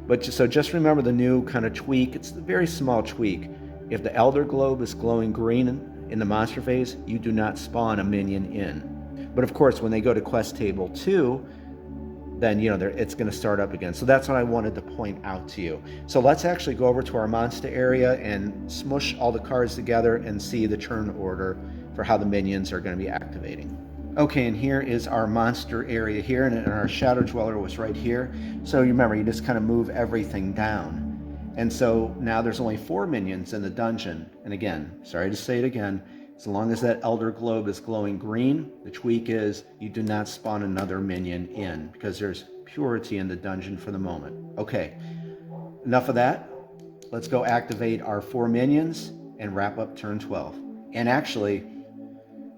But so just remember the new kind of tweak. It's a very small tweak. If the Elder Globe is glowing green in the monster phase, you do not spawn a minion in. But of course, when they go to quest table 2, then it's going to start up again. So that's what I wanted to point out to you. So let's actually go over to our monster area and smush all the cards together and see the turn order for how the minions are going to be activating. Okay, and here is our monster area here, and our Shadow Dweller was right here. So you remember, you just kind of move everything down. And so now there's only 4 minions in the dungeon. And again, sorry to say it again, as long as that Elder Globe is glowing green, the tweak is you do not spawn another minion in, because there's purity in the dungeon for the moment. Okay, enough of that. Let's go activate our 4 minions and wrap up turn 12. And actually,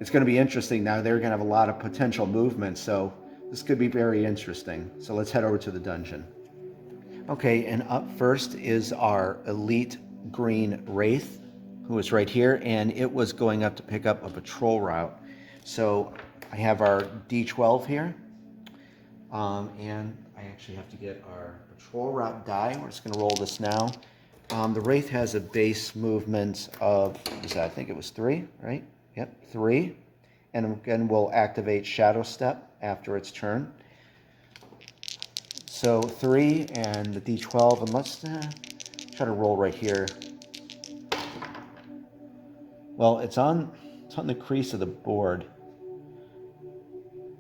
it's going to be interesting now. They're going to have a lot of potential movement, so this could be very interesting. So let's head over to the dungeon. Okay, and up first is our elite green Wraith, who is right here, and it was going up to pick up a patrol route. So I have our D12 here, and I actually have to get our patrol route die. We're just going to roll this now. The Wraith has a base movement of, I think it was 3, right? Yep, 3. And again, we'll activate Shadow Step after its turn. So 3 and the D12, and let's try to roll right here. Well, it's on the crease of the board,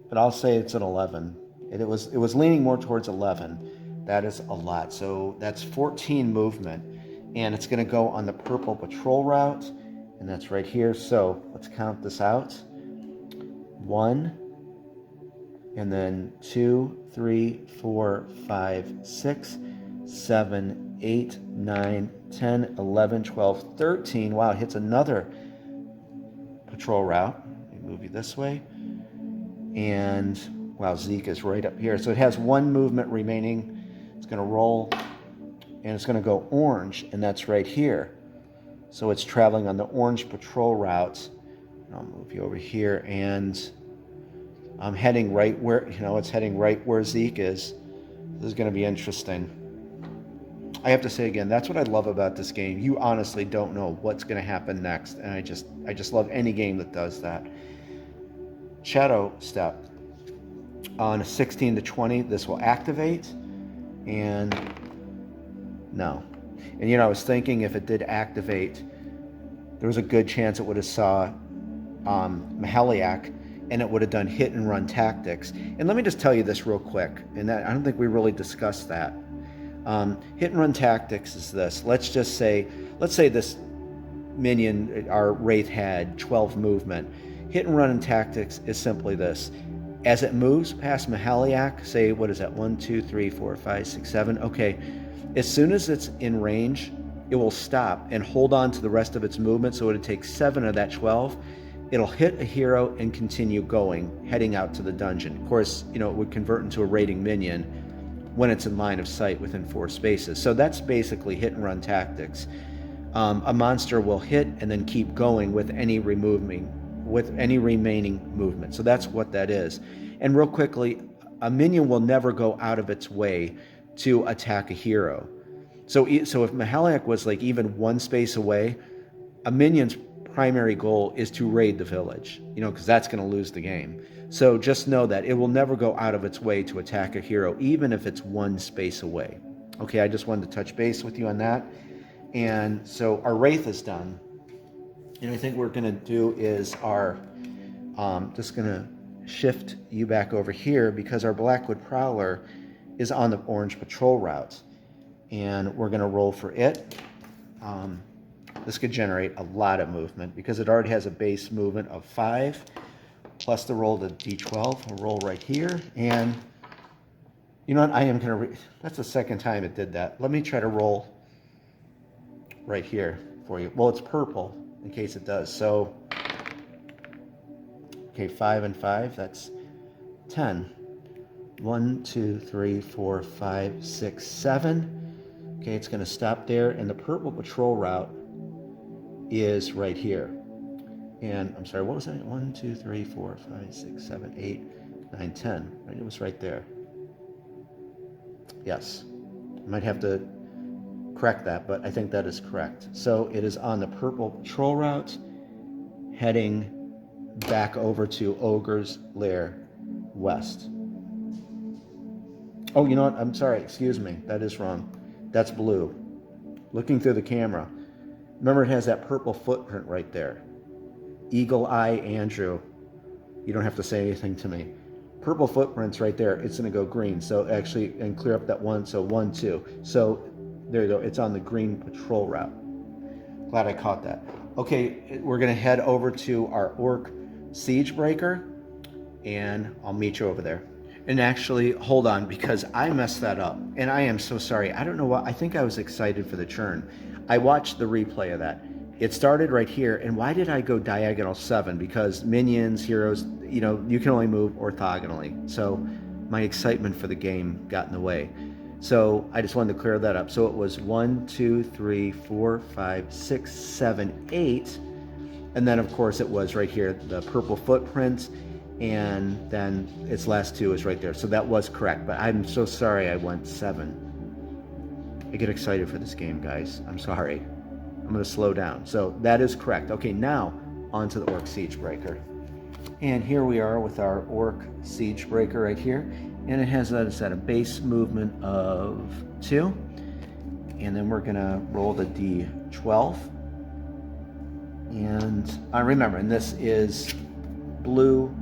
but I'll say it's an 11. It was leaning more towards 11. That is a lot. So that's 14 movement, and it's going to go on the purple patrol route, and that's right here. So let's count this out. 1, and then 2, 3, 4, 5, 6, 7, 8, 9, 10, 11, 12, 13. Wow, it hits another patrol route. Let me move you this way. And wow, Zeke is right up here. So it has 1 movement remaining. It's going to roll, and it's going to go orange, and that's right here. So it's traveling on the orange patrol route. I'll move you over here, and I'm heading right where, it's heading right where Zeke is. This is going to be interesting. I have to say again, that's what I love about this game. You honestly don't know what's going to happen next, and I just love any game that does that. Shadow Step. On a 16 to 20, this will activate, and no. And I was thinking if it did activate, there was a good chance it would have saw Mahaliak, and it would have done hit and run tactics. And let me just tell you this real quick, and I don't think we really discussed that. Hit and run tactics is this. Let's say this minion, our Wraith, had 12 movement. Hit and run in tactics is simply this. As it moves past Mahaliak, say, what is that, 1, 2, 3, 4, 5, 6, 7, okay, as soon as it's in range, it will stop and hold on to the rest of its movement, so it would take 7 of that 12. It'll hit a hero and continue going, heading out to the dungeon. Of course, it would convert into a raiding minion when it's in line of sight within 4 spaces. So that's basically hit and run tactics. A monster will hit and then keep going with any remaining movement. So that's what that is. And real quickly, a minion will never go out of its way to attack a hero. So if Mahaliak was like even 1 space away, a minion's primary goal is to raid the village, because that's going to lose the game. So just know that it will never go out of its way to attack a hero, even if it's 1 space away. Okay, I just wanted to touch base with you on that. And so our Wraith is done. And I think what we're going to do is just going to shift you back over here, because our Blackwood Prowler is on the orange patrol route. And we're going to roll for it. This could generate a lot of movement because it already has a base movement of 5, plus the roll to D12. We'll roll right here. And you know what? I am going to... That's the second time it did that. Let me try to roll right here for you. Well, it's purple in case it does. So, okay, 5 and 5. That's 10. 1, 2, 3, 4, 5, 6, 7. Okay, it's going to stop there. And the purple patrol route is right here. And I'm sorry, what was that? 1, 2, 3, 4, 5, 6, 7, 8, 9, 10. Right? It was right there. Yes. I might have to correct that, but I think that is correct. So it is on the purple patrol route, heading back over to Ogre's Lair west. Oh, you know what? I'm sorry. Excuse me. That is wrong. That's blue. Looking through the camera. Remember, it has that purple footprint right there. Eagle Eye Andrew. You don't have to say anything to me. Purple footprints right there. It's going to go green. So actually, and clear up that one. So 1, 2. So there you go. It's on the green patrol route. Glad I caught that. Okay, we're going to head over to our Orc Siege Breaker, and I'll meet you over there. And actually, hold on, because I messed that up, and I am so sorry. I don't know why. I think I was excited for the churn. I watched the replay of that. It started right here, and why did I go diagonal 7? Because minions, heroes, you know, you can only move orthogonally. So my excitement for the game got in the way. So I just wanted to clear that up. So it was 1, 2, 3, 4, 5, 6, 7, 8. And then, of course, it was right here, the purple footprint. And then its last 2 is right there. So that was correct. But I'm so sorry I went 7. I get excited for this game, guys. I'm sorry. I'm going to slow down. So that is correct. Okay, now on to the Orc Siege Breaker. And here we are with our Orc Siege Breaker right here. And it has a base movement of 2. And then we're going to roll the D12. And I remember, and this is blue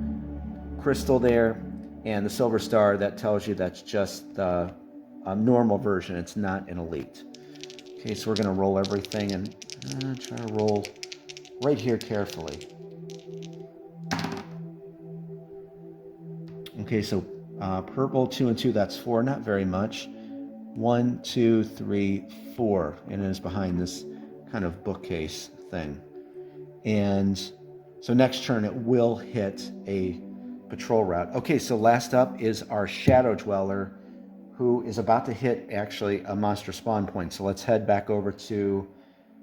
crystal there, and the silver star, that tells you that's just the normal version. It's not an elite. Okay, so we're going to roll everything and try to roll right here carefully. Okay, so purple 2 and 2, that's 4, not very much. 1, 2, 3, 4, and it is behind this kind of bookcase thing. And so next turn it will hit a patrol route. Okay, so last up is our Shadow Dweller, who is about to hit actually a monster spawn point. So let's head back over to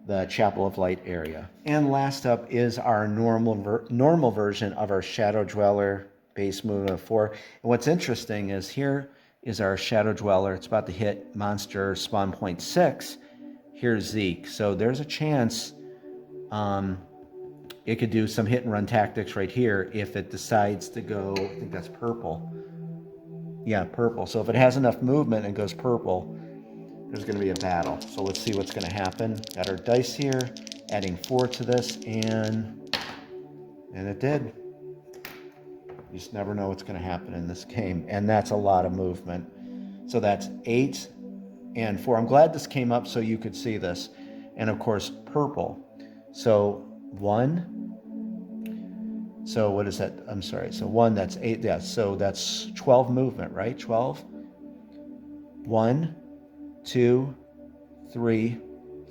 the Chapel of Light area. And last up is our normal version of our Shadow Dweller, base movement of 4. And what's interesting is here is our Shadow Dweller. It's about to hit monster spawn point 6. Here's Zeke. So there's a chance it could do some hit and run tactics right here if it decides to go, I think that's purple. Yeah, purple. So if it has enough movement and goes purple, there's going to be a battle. So let's see what's going to happen. Got our dice here, adding 4 to this, and it did. You just never know what's going to happen in this game, and that's a lot of movement. So that's 8 and 4. I'm glad this came up so you could see this. And of course, purple. So 1. So what is that? I'm sorry. So 1, that's 8. Yeah, so that's 12 movement, right? 12. 1, 2, 3,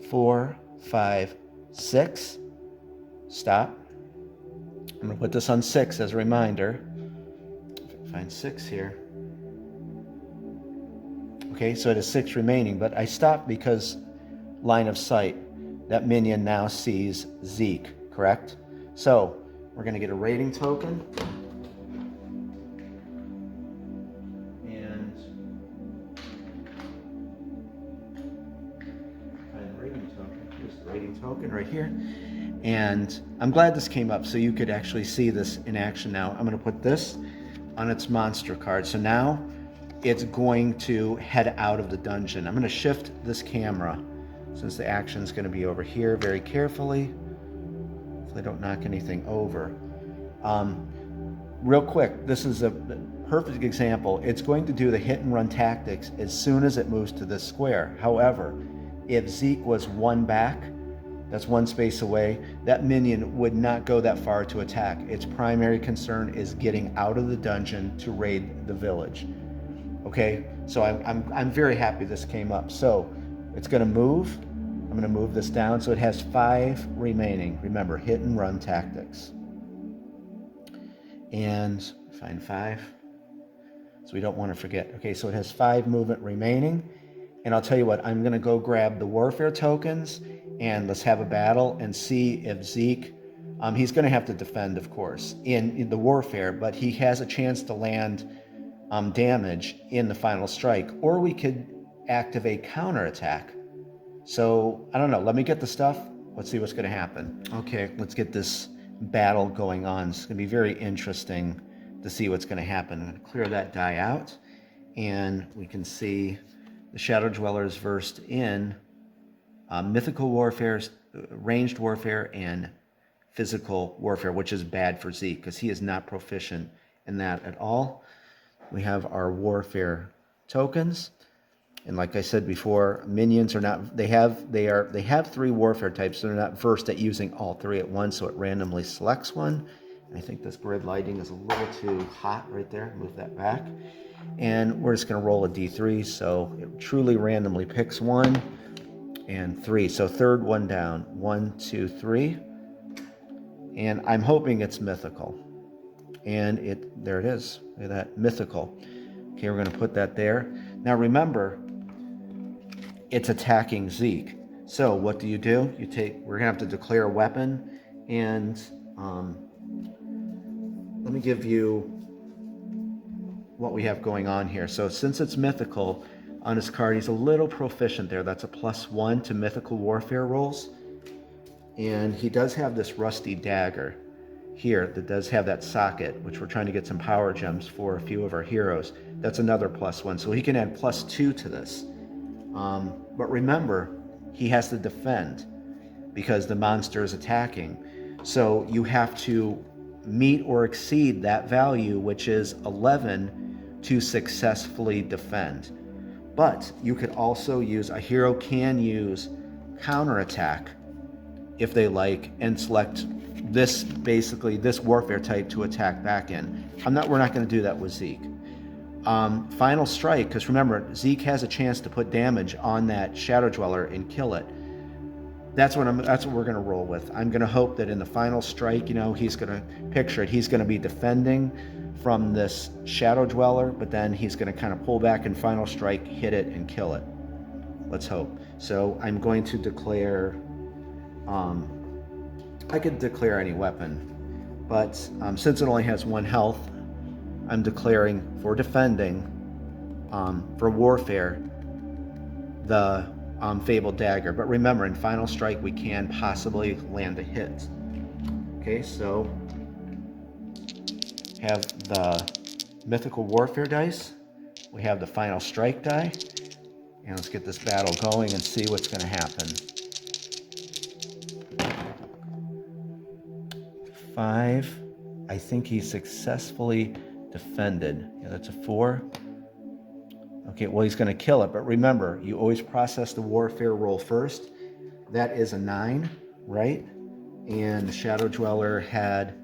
4, 5, 6. Stop. I'm going to put this on 6 as a reminder. Find 6 here. Okay, so it is 6 remaining, but I stopped because line of sight. That minion now sees Zeke, correct? So we're going to get a rating token. And find the rating token. Here's the rating token right here. And I'm glad this came up so you could actually see this in action now. I'm going to put this on its monster card. So now it's going to head out of the dungeon. I'm going to shift this camera since the action is going to be over here very carefully. Hopefully I don't knock anything over. Real quick, this is a perfect example. It's going to do the hit and run tactics as soon as it moves to this square. However, if Zeke was 1 back, that's 1 space away, that minion would not go that far to attack. Its primary concern is getting out of the dungeon to raid the village. Okay, so I'm very happy this came up. So it's going to move. I'm going to move this down so it has 5 remaining. Remember, hit and run tactics. And find 5. So we don't want to forget. Okay, so it has 5 movement remaining. And I'll tell you what, I'm going to go grab the warfare tokens and let's have a battle and see if Zeke He's going to have to defend, of course, in the warfare, but he has a chance to land damage in the final strike, or we could activate counterattack. So I don't know. Let me get the stuff. Let's see what's going to happen. Okay, let's get this battle going on. It's going to be very interesting to see what's going to happen. I'm going to clear that die out, and we can see the Shadow Dwellers versed in mythical warfare, ranged warfare, and physical warfare, which is bad for Zeke because he is not proficient in that at all. We have our warfare tokens, and like I said before, minions are not. They have 3 warfare types. So they're not versed at using all 3 at once, so it randomly selects one. And I think this grid lighting is a little too hot right there. Move that back, and we're just going to roll a d3. So it truly randomly picks 1 and 3. So third one down. 1, 2, 3. And I'm hoping it's mythical. And there it is. Look at that, mythical. Okay, we're going to put that there. Now remember, it's attacking Zeke. So what do? We're going to have to declare a weapon. And let me give you what we have going on here. So since it's mythical, on his card, he's a little proficient there. That's a +1 to mythical warfare rolls. And he does have this rusty dagger here that does have that socket, which we're trying to get some power gems for a few of our heroes. That's another +1. So he can add +2 to this. But remember, he has to defend because the monster is attacking. So you have to meet or exceed that value, which is 11, to successfully defend. But you could also a hero can use counterattack if they like, and select this warfare type to attack back in. We're not going to do that with Zeke. Final strike, because remember, Zeke has a chance to put damage on that Shadow Dweller and kill it. That's what we're going to roll with. I'm going to hope that in the final strike, he's going to picture it. He's going to be defending from this Shadow Dweller, but then he's going to kind of pull back and final strike, hit it, and kill it. Let's hope. So I'm going to declare. I could declare any weapon, but since it only has 1 health, I'm declaring for defending, for warfare, the Fabled Dagger. But remember, in Final Strike, we can possibly land a hit. Okay, so have the Mythical Warfare dice. We have the Final Strike die. And let's get this battle going and see what's going to happen. 5. I think he successfully defended. Yeah, that's a 4. Okay, well, he's going to kill it. But remember, you always process the warfare roll first. That is a 9, right? And the Shadow Dweller had...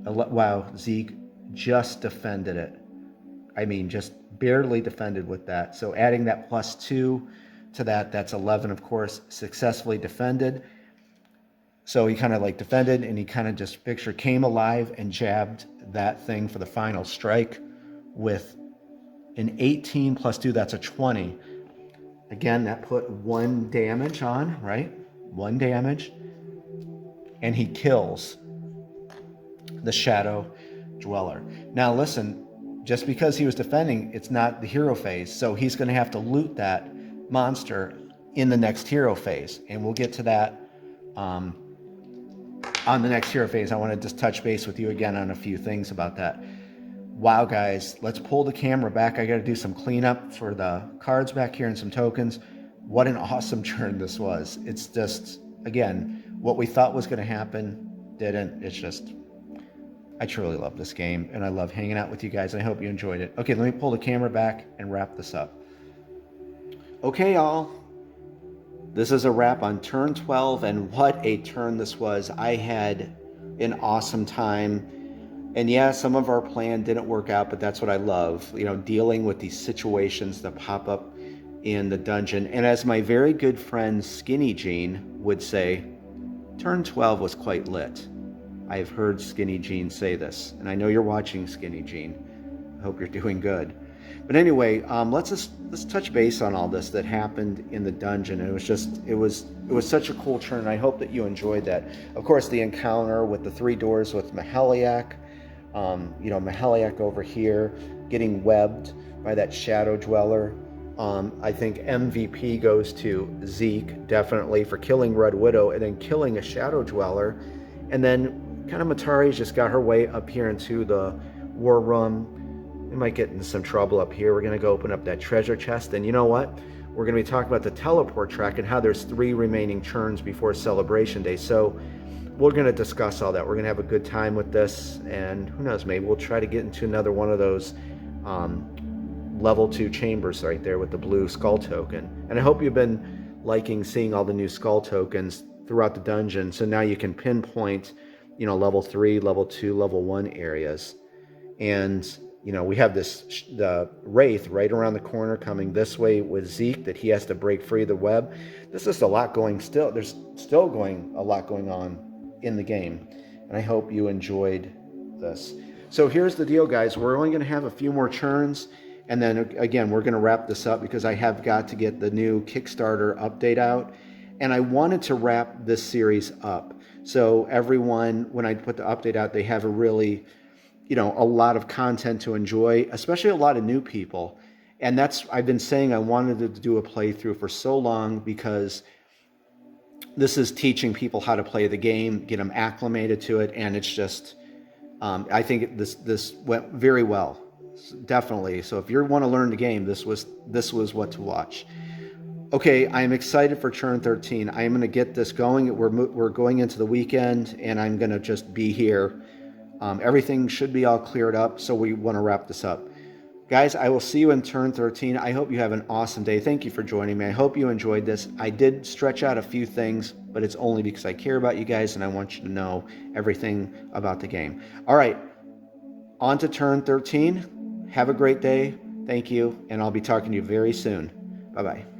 Wow, Zeke just defended it. I mean, just barely defended with that. So adding that +2 to that, that's 11, of course, successfully defended. So he kind of defended, and he kind of just came alive and jabbed that thing for the final strike with an 18 +2, that's a 20. Again, that put 1 damage on, right? 1 damage. And he kills the Shadow Dweller. Now listen, just because he was defending, it's not the hero phase, so he's going to have to loot that monster in the next hero phase, and we'll get to that on the next hero phase. I want to just touch base with you again on a few things about that. Wow, guys, let's pull the camera back. I got to do some cleanup for the cards back here and some tokens. What an awesome turn this was. It's just, again, what we thought was going to happen didn't. It's just, I truly love this game, and I love hanging out with you guys. I hope you enjoyed it. Okay, let me pull the camera back and wrap this up. Okay, y'all. This is a wrap on turn 12, and what a turn this was. I had an awesome time. And yeah, some of our plan didn't work out, but that's what I love, dealing with these situations that pop up in the dungeon. And as my very good friend Skinny Jean would say, turn 12 was quite lit. I have heard Skinny Jean say this, and I know you're watching, Skinny Jean. I hope you're doing good. But anyway, let's touch base on all this that happened in the dungeon. It was such a cool turn. I hope that you enjoyed that. Of course, the encounter with the 3 doors with Maheliak, Maheliak over here getting webbed by that shadow dweller. I think MVP goes to Zeke, definitely, for killing Red Widow and then killing a shadow dweller. And then kind of Matari's just got her way up here into the war room. We might get in some trouble up here. We're going to go open up that treasure chest. And you know what? We're going to be talking about the teleport track and how there's 3 remaining turns before Celebration Day. So we're going to discuss all that. We're going to have a good time with this. And who knows, maybe we'll try to get into another one of those level 2 chambers right there with the blue skull token. And I hope you've been liking seeing all the new skull tokens throughout the dungeon. So now you can pinpoint, level 3, level 2, level 1 areas. And we have the Wraith right around the corner coming this way with Zeke that he has to break free of the web. There's just a lot going still. There's still a lot going on in the game. And I hope you enjoyed this. So here's the deal, guys. We're only going to have a few more turns. And then again, we're going to wrap this up because I have got to get the new Kickstarter update out. And I wanted to wrap this series up. So everyone, when I put the update out, they have a really, a lot of content to enjoy, especially a lot of new people. And I've been saying I wanted to do a playthrough for so long because this is teaching people how to play the game, get them acclimated to it. And it's just, I think this went very well, definitely. So if you want to learn the game, this was what to watch. Okay, I am excited for turn 13. I am going to get this going. We're going into the weekend, and I'm going to just be here. Everything should be all cleared up, so we want to wrap this up. Guys, I will see you in turn 13. I hope you have an awesome day. Thank you for joining me. I hope you enjoyed this. I did stretch out a few things, but it's only because I care about you guys, and I want you to know everything about the game. All right, on to turn 13. Have a great day. Thank you, and I'll be talking to you very soon. Bye-bye.